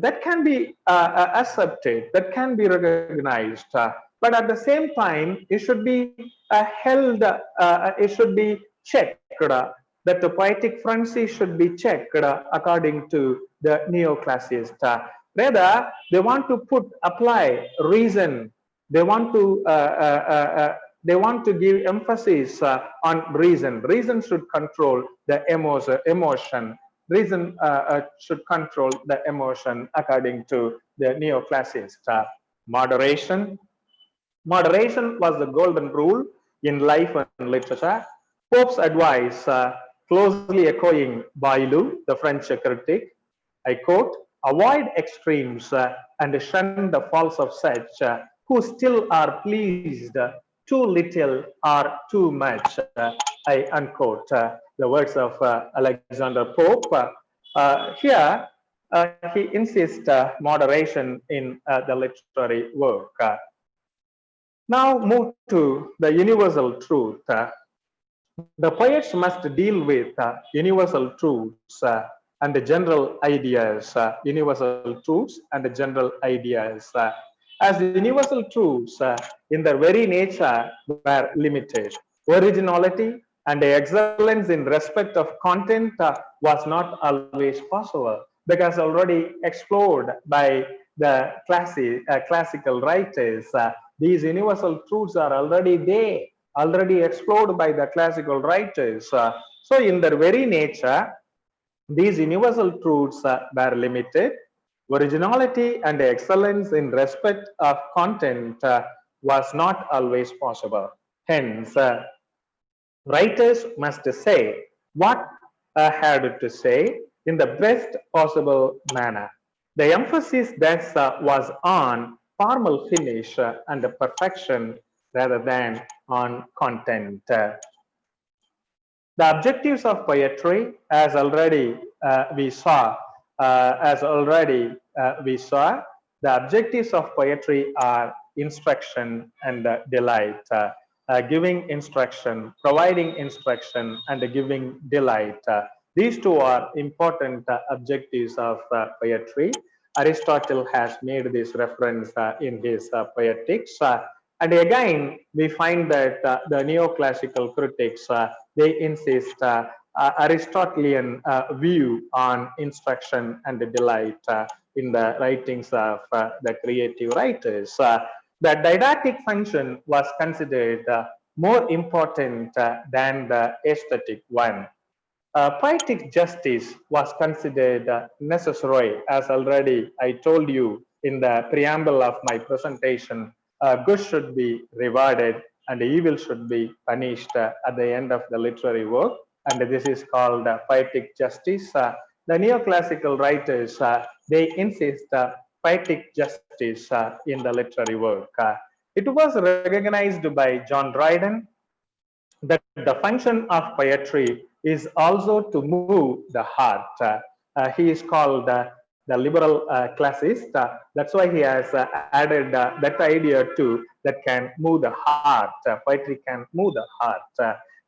That can be accepted, that can be recognized, but at the same time, it should be held, it should be checked, that the poetic frenzy should be checked according to the neoclassicist. Rather, they want to apply reason. They want to give emphasis on reason. Reason should control the emotion. Reason should control the emotion according to the neoclassicist. Moderation. Moderation was the golden rule in life and literature. Pope's advice, closely echoing Boileau, the French critic, I quote, avoid extremes and shun the faults of such who still are pleased too little or too much. I unquote the words of Alexander Pope. Here, he insists moderation in the literary work. Now move to the universal truth. The poets must deal with universal truths and the general ideas, universal truths and the general ideas. As the universal truths in their very nature were limited. Originality and excellence in respect of content was not always possible, because already explored by the classical writers. These universal truths are already there, already explored by the classical writers. So in their very nature, these universal truths were limited. Originality and excellence in respect of content was not always possible. Hence, Writers must say what had to say in the best possible manner. The emphasis thus was on formal finish and perfection rather than on content. The objectives of poetry, as already we saw, the objectives of poetry are instruction and delight. Giving instruction, providing instruction, and giving delight. These two are important objectives of poetry. Aristotle has made this reference in his Poetics. And again, we find that the neoclassical critics, they insist Aristotelian view on instruction and delight in the writings of the creative writers. The didactic function was considered more important than the aesthetic one. Poetic justice was considered necessary, as already I told you in the preamble of my presentation. Good should be rewarded and evil should be punished at the end of the literary work, and this is called poetic justice. The neoclassical writers, they insist poetic justice in the literary work. It was recognized by John Dryden that the function of poetry is also to move the heart. He is called the liberal classicist. That's why he has added that idea too, that can move the heart. Poetry can move the heart.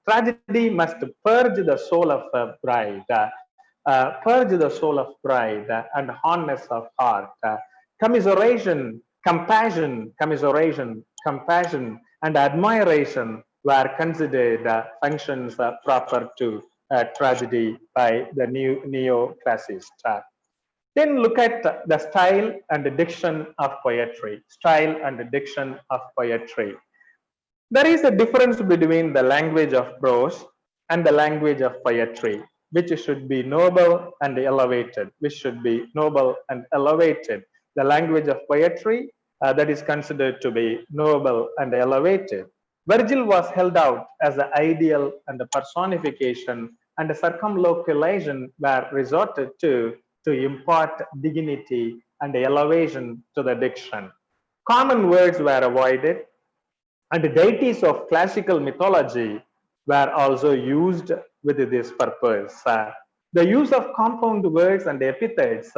Tragedy must purge the soul of pride, purge the soul of pride and hardness of heart. Commiseration, compassion, commiseration, compassion, and admiration were considered functions proper to tragedy by the neoclassicist. Then look at the style and the diction of poetry. Style and the diction of poetry. There is a difference between the language of prose and the language of poetry, which should be noble and elevated, which should be noble and elevated. The language of poetry that is considered to be noble and elevated. Virgil was held out as the ideal and the personification, and the circumlocution were resorted to impart dignity and elevation to the diction. Common words were avoided, and the deities of classical mythology were also used with this purpose. The use of compound words and epithets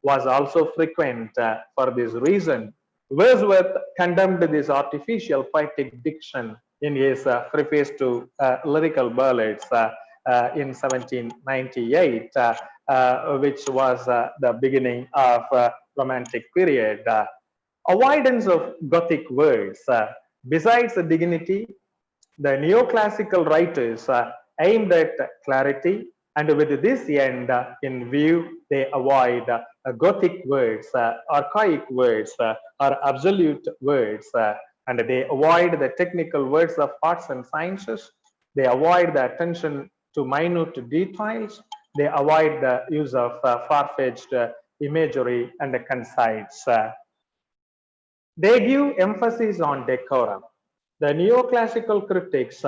was also frequent for this reason. Wordsworth condemned this artificial poetic diction in his preface to Lyrical Ballads in 1798, which was the beginning of Romantic period. Avoidance of Gothic words. Besides the dignity, the neoclassical writers aimed at clarity, and with this end in view, they avoid Gothic words, archaic words, or absolute words, and they avoid the technical words of arts and sciences. They avoid the attention to minute details. They avoid the use of far-fetched imagery and conceits. They give emphasis on decorum. The neoclassical critics,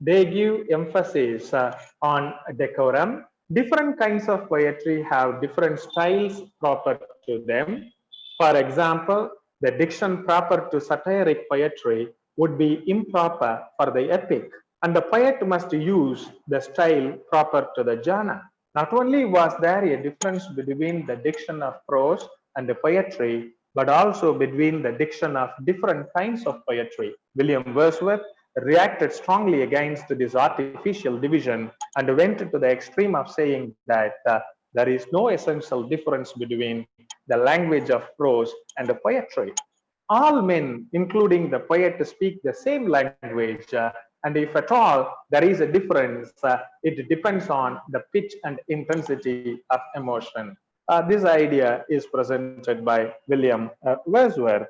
they give emphasis on decorum. Different kinds of poetry have different styles proper to them. For example, the diction proper to satiric poetry would be improper for the epic, and the poet must use the style proper to the genre. Not only was there a difference between the diction of prose and the poetry, but also between the diction of different kinds of poetry. William Wordsworth reacted strongly against this artificial division and went to the extreme of saying that there is no essential difference between the language of prose and the poetry. All men, including the poet, speak the same language, and if at all there is a difference, it depends on the pitch and intensity of emotion. This idea is presented by William Wordsworth.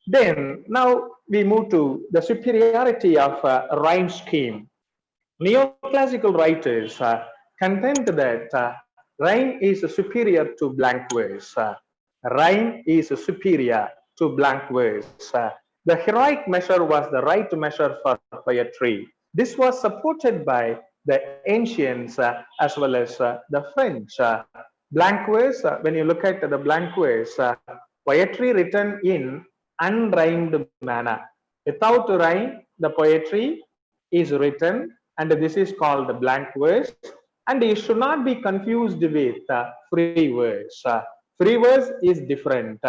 Then now we move to the superiority of rhyme scheme. Neoclassical writers contend that rhyme is superior to blank verse. Rhyme is superior to blank verse. The heroic measure was the right measure for poetry. This was supported by the ancients as well as the French. Blank verse, when you look at the blank verse, poetry written in unrhymed manner. Without rhyme, the poetry is written, and this is called the blank verse. And it should not be confused with free verse. Free verse is different.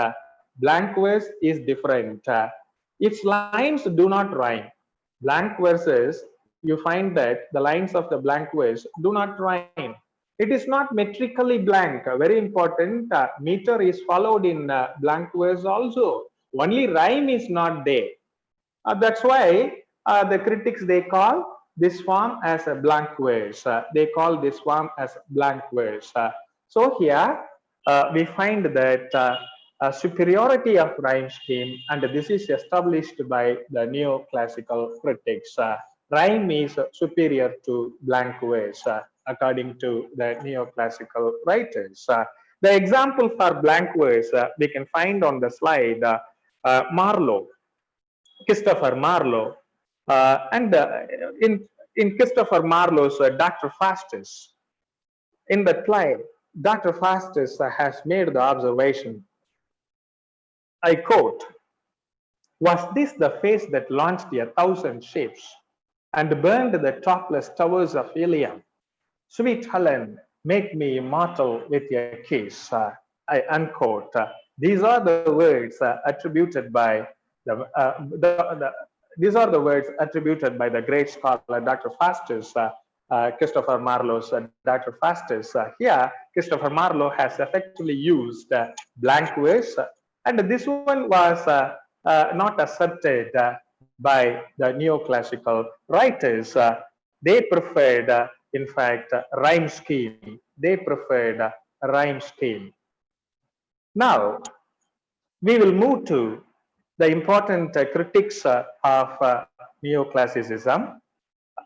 Blank verse is different. Its lines do not rhyme. Blank verses, you find that the lines of the blank verse do not rhyme. It is not metrically blank. Very important. Meter is followed in blank verse also. Only rhyme is not there. That's why the critics, they call this form as a blank verse. They call this form as blank verse. So here we find that superiority of rhyme scheme, and this is established by the neoclassical critics. Rhyme is superior to blank verse, according to the neoclassical writers. The example for blank verse we can find on the slide. Marlowe, Christopher Marlowe, and in Christopher Marlowe's Dr. Faustus, in the slide, Dr. Faustus has made the observation, I quote, "Was this the face that launched 1,000 ships and burned the topless towers of Ilium? Sweet Helen, make me immortal with your kiss." I unquote. These are the words attributed by these are the words attributed by the great scholar Dr. Faustus, Christopher Marlowe's Dr. Faustus. Here, Christopher Marlowe has effectively used blank verse, and this one was not accepted by the neoclassical writers. They preferred, in fact, rhyme scheme. They preferred rhyme scheme. Now, we will move to the important critics of neoclassicism,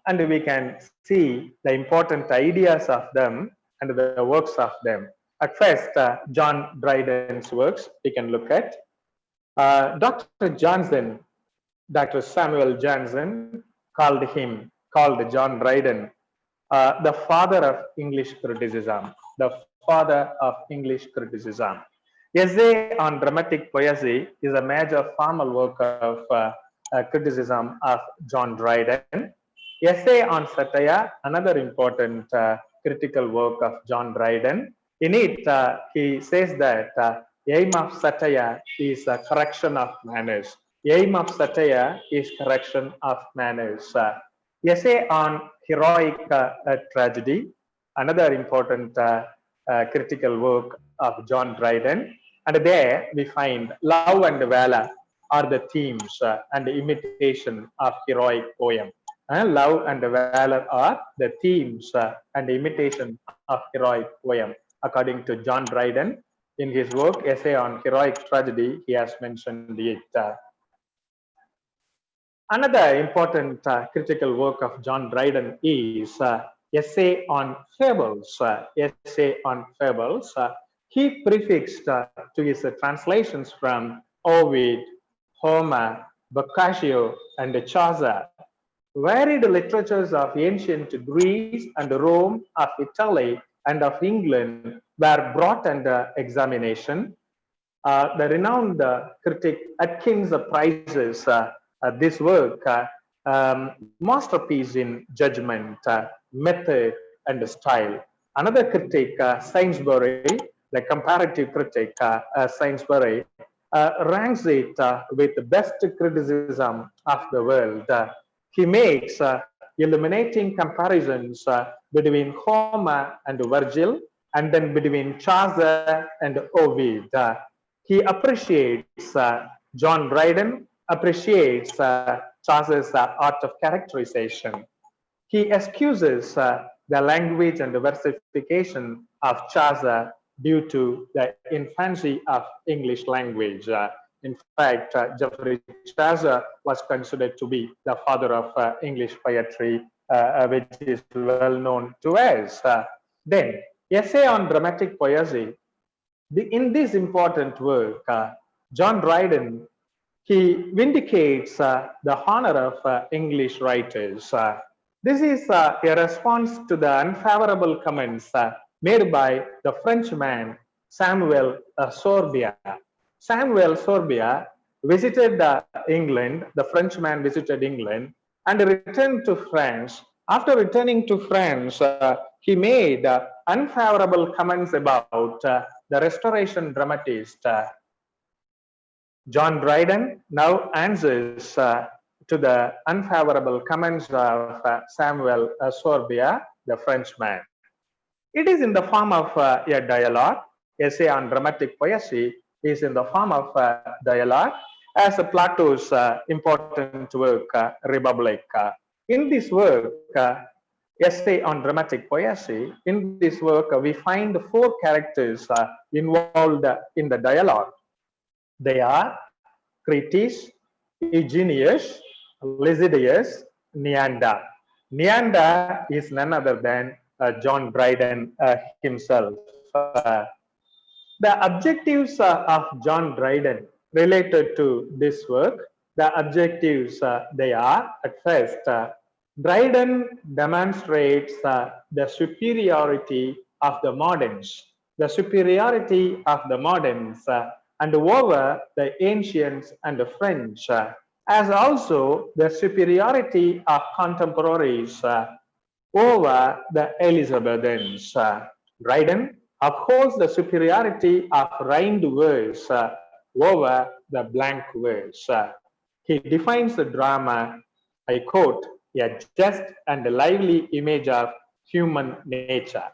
and we can see the important ideas of them and the works of them. At first, John Dryden's works we can look at. Dr. Johnson, Dr. Samuel Johnson called John Dryden the father of English criticism, the father of English criticism. Essay on dramatic poesy is a major formal work of criticism of John Dryden. Essay on satire, another important critical work of John Dryden. In it, he says that aim of satire is a correction of manners. Aim of satire is correction of manners. Essay on heroic tragedy, another important critical work of John Dryden. And there we find love and valor are the themes and imitation of heroic poem. Love and valor are the themes and imitation of heroic poem. According to John Dryden, in his work, Essay on Heroic Tragedy, he has mentioned it. Another important critical work of John Dryden is Essay on Fables. Essay on Fables. He prefixed to his translations from Ovid, Homer, Boccaccio, and Chaucer, varied literatures of ancient Greece and Rome, of Italy, and of England were brought under examination. The renowned critic Atkins prizes this work masterpiece in judgment, method, and style. Another critic, Sainsbury, the comparative critic, Sainsbury, ranks it with the best criticism of the world. He makes illuminating comparisons between Homer and Virgil, and then between Chaucer and Ovid. He appreciates John Dryden, appreciates Chaucer's art of characterization. He excuses the language and the versification of Chaucer due to the infancy of English language. In fact, Geoffrey Chaucer was considered to be the father of English poetry, which is well known to us. Then, Essay on Dramatic Poesy. In this important work, John Dryden he vindicates the honor of English writers. This is a response to the unfavorable comments made by the Frenchman Samuel Sorbia. Samuel Sorbia visited England, the Frenchman visited England and returned to France. After returning to France, he made unfavorable comments about the Restoration dramatist. John Dryden now answers to the unfavorable comments of Samuel Sorbia, the Frenchman. It is in the form of a dialogue. Essay on dramatic poesy is in the form of dialogue, as Plato's important work, Republic. In this work, Essay on Dramatic Poesy, in this work, we find 4 characters involved in the dialogue. They are Cretes, Eugenius, Lycidius, Neander. Neander is none other than John Dryden himself. The objectives of John Dryden related to this work, the objectives they are, at first, Dryden demonstrates the superiority of the moderns, and over the ancients and the French, as also the superiority of contemporaries over the Elizabethans. Dryden upholds the superiority of rhymed verse over the blank verse. He defines the drama, I quote, a just and lively image of human nature.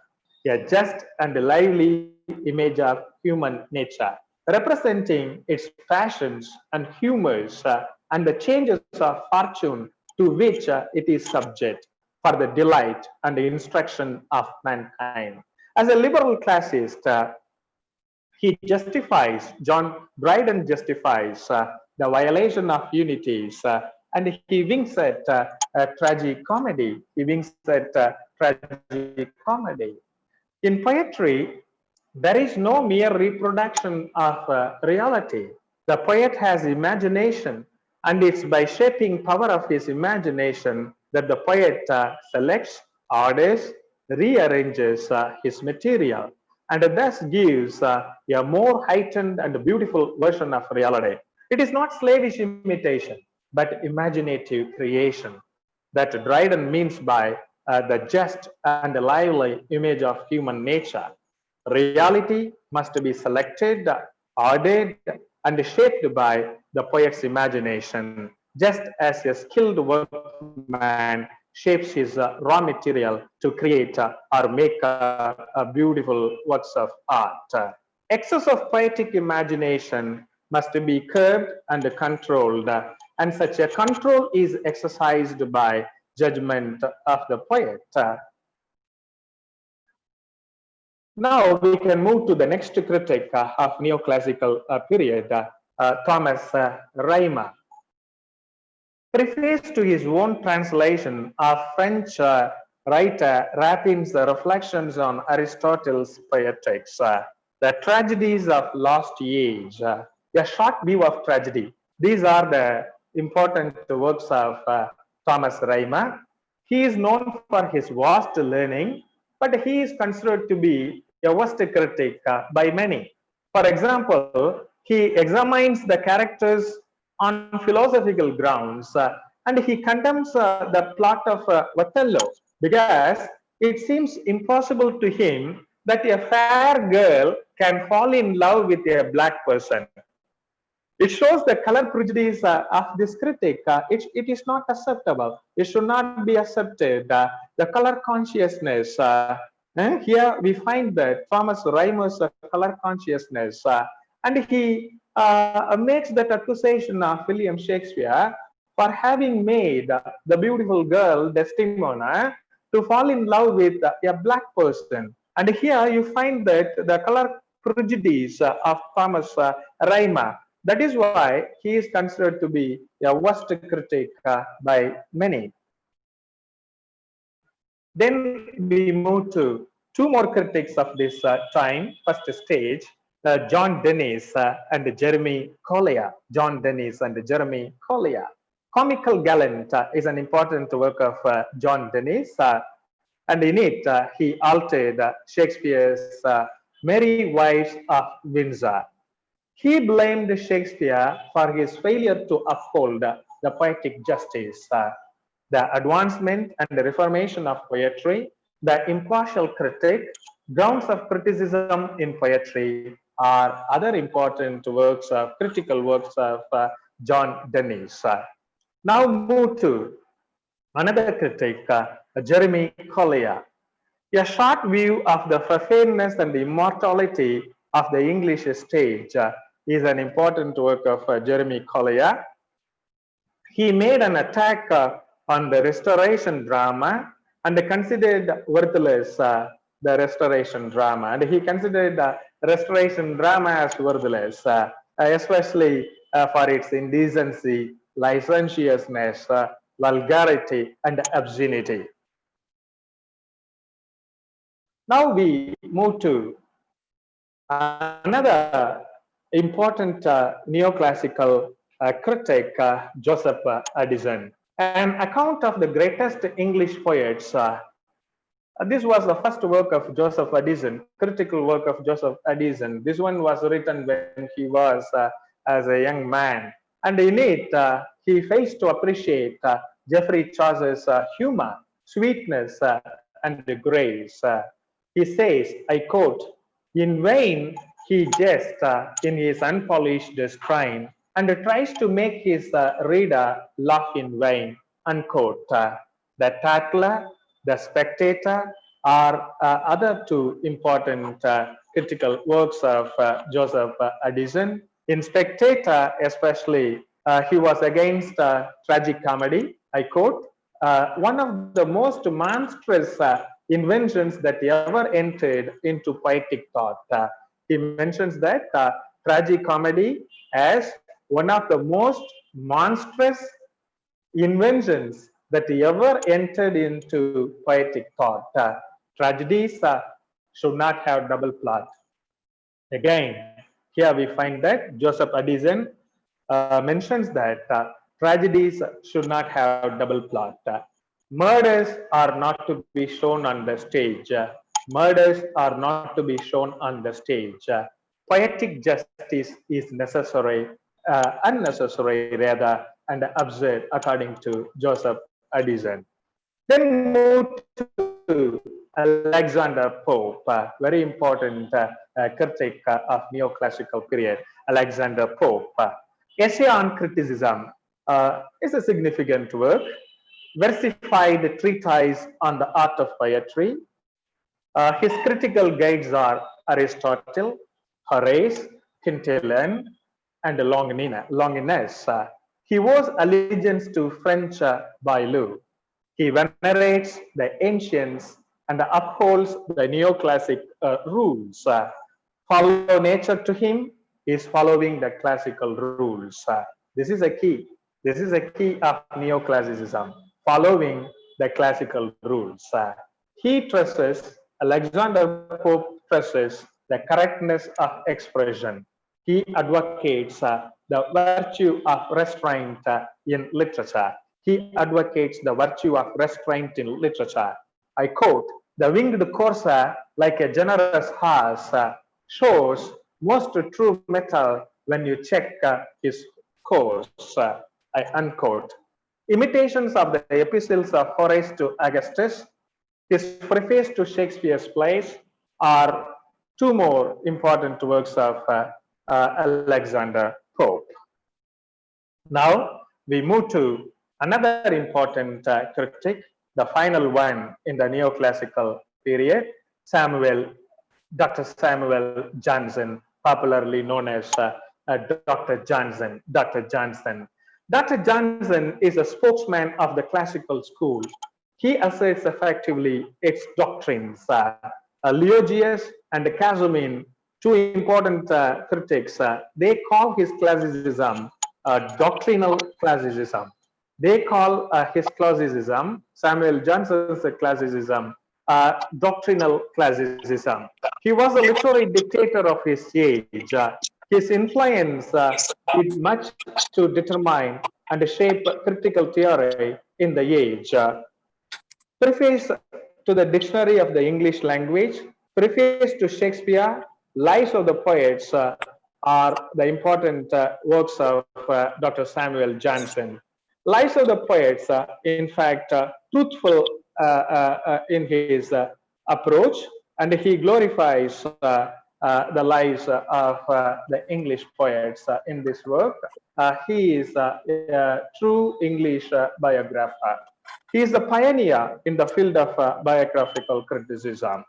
A just and lively image of human nature, representing its passions and humors and the changes of fortune to which it is subject, for the delight and the instruction of mankind. As a liberal classist, John Dryden justifies the violation of unities, and he winks at tragicomedy. In poetry, there is no mere reproduction of reality. The poet has imagination, and it's by shaping power of his imagination that the poet selects, orders, rearranges his material, and thus gives a more heightened and beautiful version of reality. It is not slavish imitation, but imaginative creation that Dryden means by the just and lively image of human nature. Reality must be selected, ordered, and shaped by the poet's imagination, just as a skilled workman shapes his raw material to create or make beautiful works of art. Excess of poetic imagination must be curbed and controlled, and such a control is exercised by judgment of the poet. Now we can move to the next critic of neoclassical period, Thomas Riemer. Preface to his own translation of French writer Rapin's reflections on Aristotle's Poetics, the tragedies of lost age, a short view of tragedy. These are the important works of Thomas Riemer. He is known for his vast learning, but he is considered to be a worst critic by many. For example, he examines the characters on philosophical grounds, and he condemns the plot of Othello because it seems impossible to him that a fair girl can fall in love with a black person. It shows the color prejudice of this critic. It is not acceptable. It should not be accepted. The color consciousness. Here we find that Thomas Riemer's color consciousness, and he makes that accusation of William Shakespeare for having made the beautiful girl Desdemona to fall in love with a black person. And here you find that the color prejudice of Thomas Riemer. That is why he is considered to be a worst critic by many. Then we move to two more critics of this time, first stage. John Dennis and Jeremy Collier. John Dennis and Jeremy Collier. Comical Gallant is an important work of John Dennis, and in it he altered Shakespeare's Merry Wives of Windsor. He blamed Shakespeare for his failure to uphold the poetic justice, the advancement and the reformation of poetry, the impartial critic, grounds of criticism in poetry are other important works of critical works of John Dennis. Now move to another critic, Jeremy Collier. A short view of the profaneness and the immortality of the English stage is an important work of Jeremy Collier. He made an attack on the Restoration drama and considered worthless the Restoration drama, and he considered the Restoration drama as worthless, especially for its indecency, licentiousness, vulgarity, and obscenity. Now we move to another important neoclassical critic, Joseph Addison. An account of the greatest English poets. This was the first work of Joseph Addison, critical work of Joseph Addison. This one was written when he was as a young man. And in it, he fails to appreciate Geoffrey Chaucer's humor, sweetness, and grace. He says, I quote, in vain he jests in his unpolished strain and tries to make his reader laugh in vain, unquote. The Tatler, the Spectator are other two important critical works of Joseph Addison. In Spectator especially, he was against tragic comedy, I quote, one of the most monstrous inventions that ever entered into poetic thought. He mentions that tragic comedy as one of the most monstrous inventions that ever entered into poetic thought. Tragedies should not have double plot. Again, here we find that Joseph Addison mentions that tragedies should not have double plot. Murders are not to be shown on the stage. Murders are not to be shown on the stage. Poetic justice is necessary, unnecessary rather, and absurd according to Joseph Addison. Then move to Alexander Pope, very important critic of neoclassical period, Alexander Pope. Essay on Criticism is a significant work, versified treatise on the art of poetry. His critical guides are Aristotle, Horace, Quintilian, and Longinus. He owes allegiance to French Baillou. He venerates the ancients and upholds the neoclassic rules. Follow nature to him is following the classical rules. This is a key. This is a key of neoclassicism, following the classical rules. He stresses, Alexander Pope stresses the correctness of expression. He advocates the virtue of restraint in literature. He advocates the virtue of restraint in literature. I quote, the winged courser, like a generous horse, shows most true metal when you check his course. I unquote. Imitations of the epistles of Horace to Augustus, his preface to Shakespeare's plays are two more important works of Alexander Pope. Now we move to another important critic, the final one in the neoclassical period, Dr. Samuel Johnson, popularly known as Dr. Johnson. Dr. Johnson is a spokesman of the classical school. He asserts effectively its doctrines. Leogius and Casimir, two important critics, they call his classicism doctrinal classicism. They call his classicism, Samuel Johnson's classicism, doctrinal classicism. He was a literary dictator of his age. His influence did much to determine and shape critical theory in the age. Preface to the Dictionary of the English Language, preface to Shakespeare, Lives of the Poets are the important works of Dr. Samuel Johnson. Lives of the Poets, in fact, truthful in his approach, and he glorifies the lives of the English poets in this work. He is a true English biographer. He is the pioneer in the field of biographical criticism.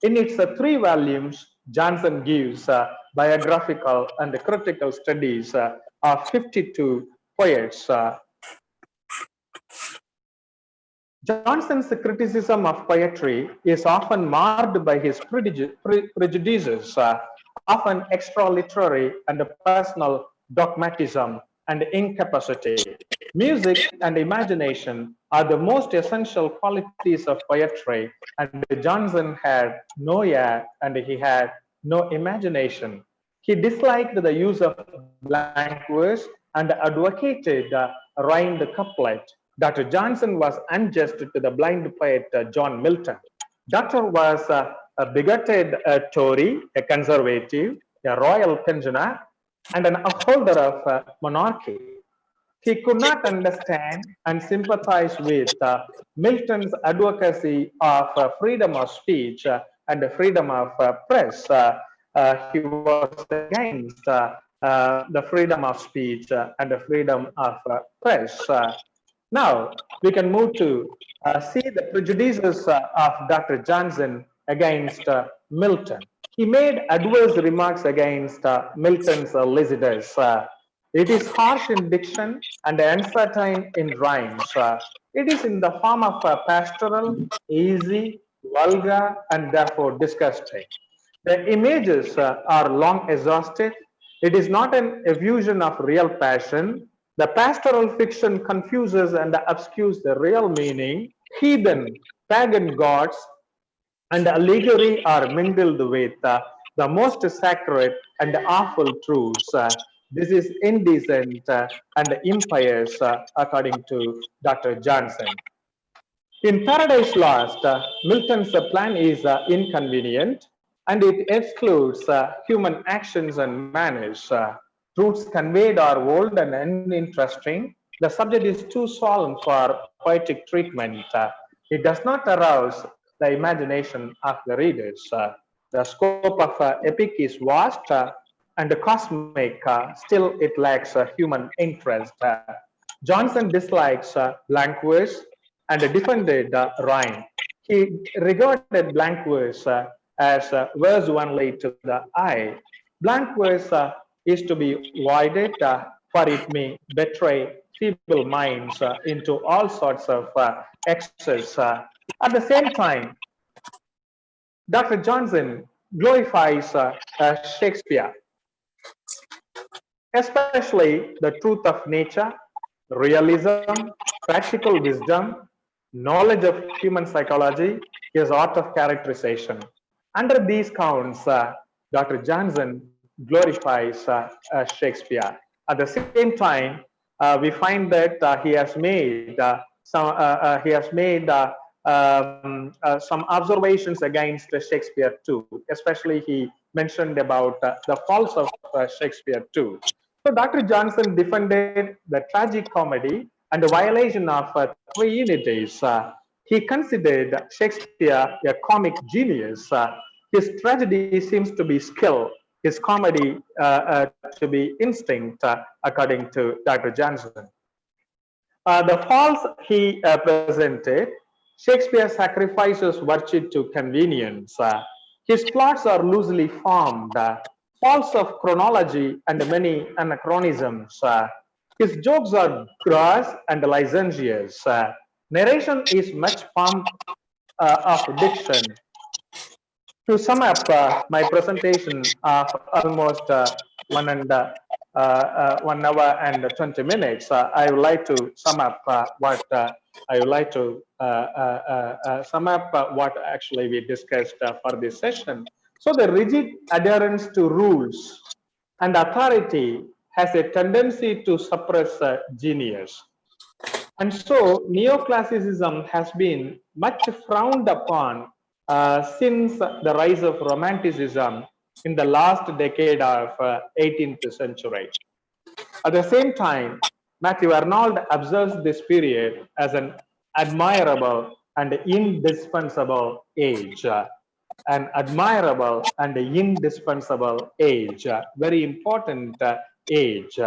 In its 3 volumes, Johnson gives biographical and critical studies of 52 poets. Johnson's criticism of poetry is often marred by his prejudices, often extra-literary and personal dogmatism and incapacity. Music and imagination are the most essential qualities of poetry, and Johnson had no ear and he had no imagination. He disliked the use of blank verse and advocated rhymed couplet. Dr. Johnson was unjust to the blind poet John Milton. Doctor was a bigoted Tory, a conservative, a royal pensioner, and an upholder of monarchy. He could not understand and sympathize with Milton's advocacy of freedom of speech and freedom of press. He was against the freedom of speech and the freedom of press. Now, we can move to see the prejudices of Dr. Johnson against Milton. He made adverse remarks against Milton's Lycidas. It is harsh in diction and uncertain in rhymes. It is in the form of pastoral, easy, vulgar, and therefore disgusting. The images are long exhausted. It is not an effusion of real passion. The pastoral fiction confuses and obscures the real meaning. Heathen, pagan gods, and allegory are mingled with the most sacred and awful truths. This is indecent and impious, according to Dr. Johnson. In Paradise Lost, Milton's plan is inconvenient and it excludes human actions and manners. Truths conveyed are old and uninteresting. The subject is too solemn for poetic treatment. It does not arouse the imagination of the readers. The scope of epic is vast and cosmic, still it lacks human interest. Johnson dislikes blank verse and defended rhyme. He regarded blank verse as verse only to the eye. Blank verse is to be avoided, for it may betray feeble minds into all sorts of excess. At the same time, Dr. Johnson glorifies Shakespeare, especially the truth of nature, realism, practical wisdom, knowledge of human psychology, his art of characterization. Under these counts, Dr. Johnson glorifies Shakespeare. At the same time, we find that he has made some observations against Shakespeare too. Especially, he mentioned about the faults of Shakespeare too. So, Dr. Johnson defended the tragic comedy and the violation of 3 unities. He considered Shakespeare a comic genius. His tragedy seems to be skill, his comedy to be instinct, according to Dr. Johnson. The faults he presented: Shakespeare sacrifices virtue to convenience. His plots are loosely formed, faults of chronology and many anachronisms. His jokes are gross and licentious. Narration is much form of diction. To sum up my presentation of almost 1 hour and 20 minutes, I would like to sum up what I would like to sum up what actually we discussed for this session. So the rigid adherence to rules and authority has a tendency to suppress genius. And so neoclassicism has been much frowned upon since the rise of romanticism in the last decade of 18th century. At the same time, Matthew Arnold observes this period as an admirable and indispensable age. An admirable and indispensable age, very important age.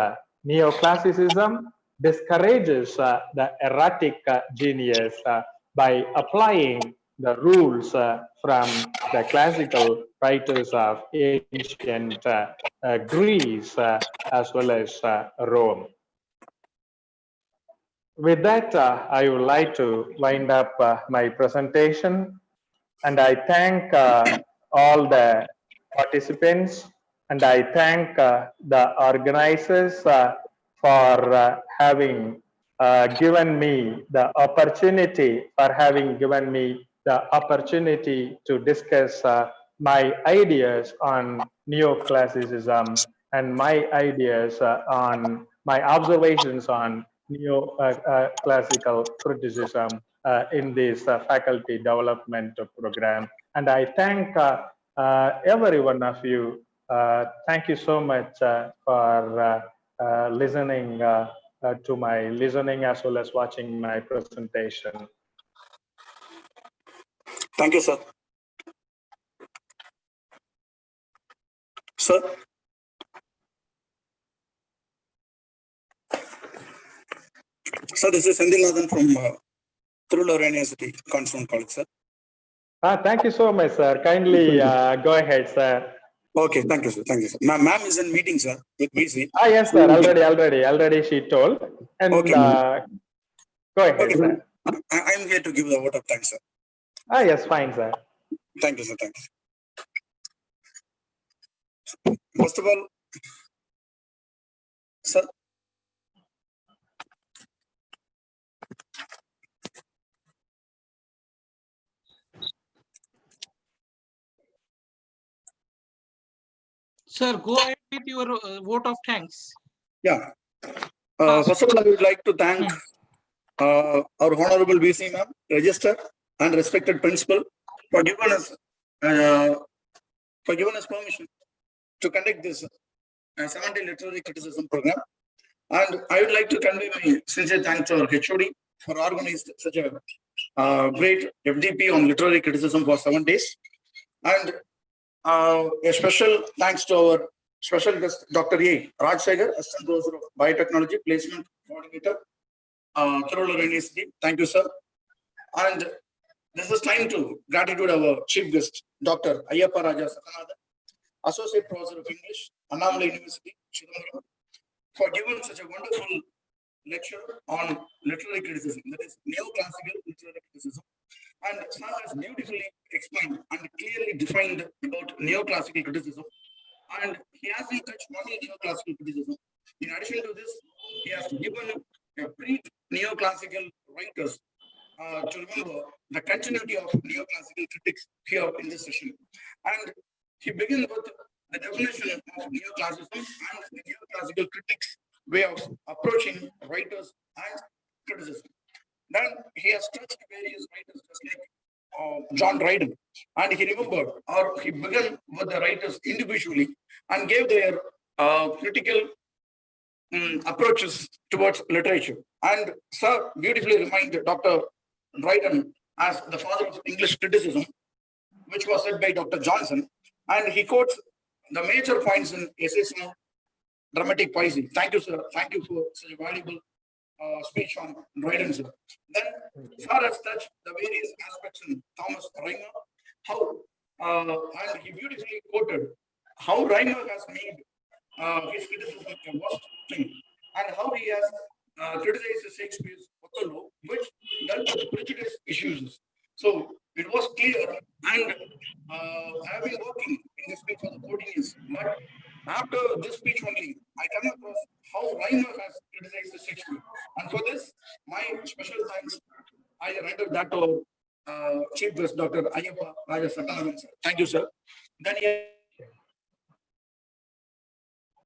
Neoclassicism discourages the erratic genius by applying the rules from the classical writers of ancient Greece as well as Rome. With that, I would like to wind up my presentation, and I thank all the participants, and I thank the organizers for having given me the opportunity, to discuss my ideas on neoclassicism and my ideas on my observations on neoclassical criticism in this faculty development program. And I thank every one of you. Thank you so much for listening to my listening as well as watching my presentation. Thank you, sir. Sir. Sir, this is Sattanathan from Tiruvallur University, Constable College, sir. Thank you so much, sir. Kindly go ahead, sir. Okay, thank you, sir. Thank you, sir. Ma'am is in meeting, sir, with BC. Yes, sir. Already she told. And okay. Go ahead, okay, sir. I'm here to give the vote of thanks, sir. Yes, fine, sir. Thank you, sir. Thank you. First of all, sir. Sir, go ahead with your vote of thanks. Yeah. First of all, I would like to thank our Honorable VC ma'am, Register, and respected Principal for giving us permission to conduct this 7-day literary criticism program. And I would like to convey my sincere thanks to our HOD for organizing such a great FDP on literary criticism for 7 days. And a special thanks to our special guest, Dr. A. Rajsegar, Assistant Professor of Biotechnology, Placement Coordinator, Tiruvallur University. Thank you, sir. And this is time to gratitude our chief guest, Dr. Ayyappa Raja Sattanathan, Associate Professor of English, Annamalai University, Chidambaram, for giving such a wonderful lecture on literary criticism, that is neoclassical literary criticism. And sir has beautifully explained and clearly defined about neoclassical criticism. And he hasn't touched only neoclassical criticism. In addition to this, he has given a pre-neoclassical writers to remember the continuity of neoclassical critics here in this session. And he began with the definition of neoclassicism and the neoclassical critics' way of approaching writers and criticism. Then he has touched various writers just like John Dryden, and he remembered, or he began with the writers individually and gave their critical approaches towards literature. And sir beautifully reminded Dr. Dryden as the father of English criticism, which was said by Dr. Johnson, and he quotes the major points in essays on dramatic poesy. Thank you, sir. Thank you for such a valuable speech on Dryden, sir. Then sir has touched the various aspects in Thomas Reimer, how and he beautifully quoted how Reimer has made his criticism a worst thing, and how he has criticized Shakespeare's Othello, which dealt with prejudice issues. So it was clear, and I have been working in this speech for the 14 years, but after this speech only, I come across how Reimer has criticized Shakespeare. And for this, my special thanks I render that to Chief Guest Dr. Ayyappa Raja Sattanathan, sir. Thank you, sir. Then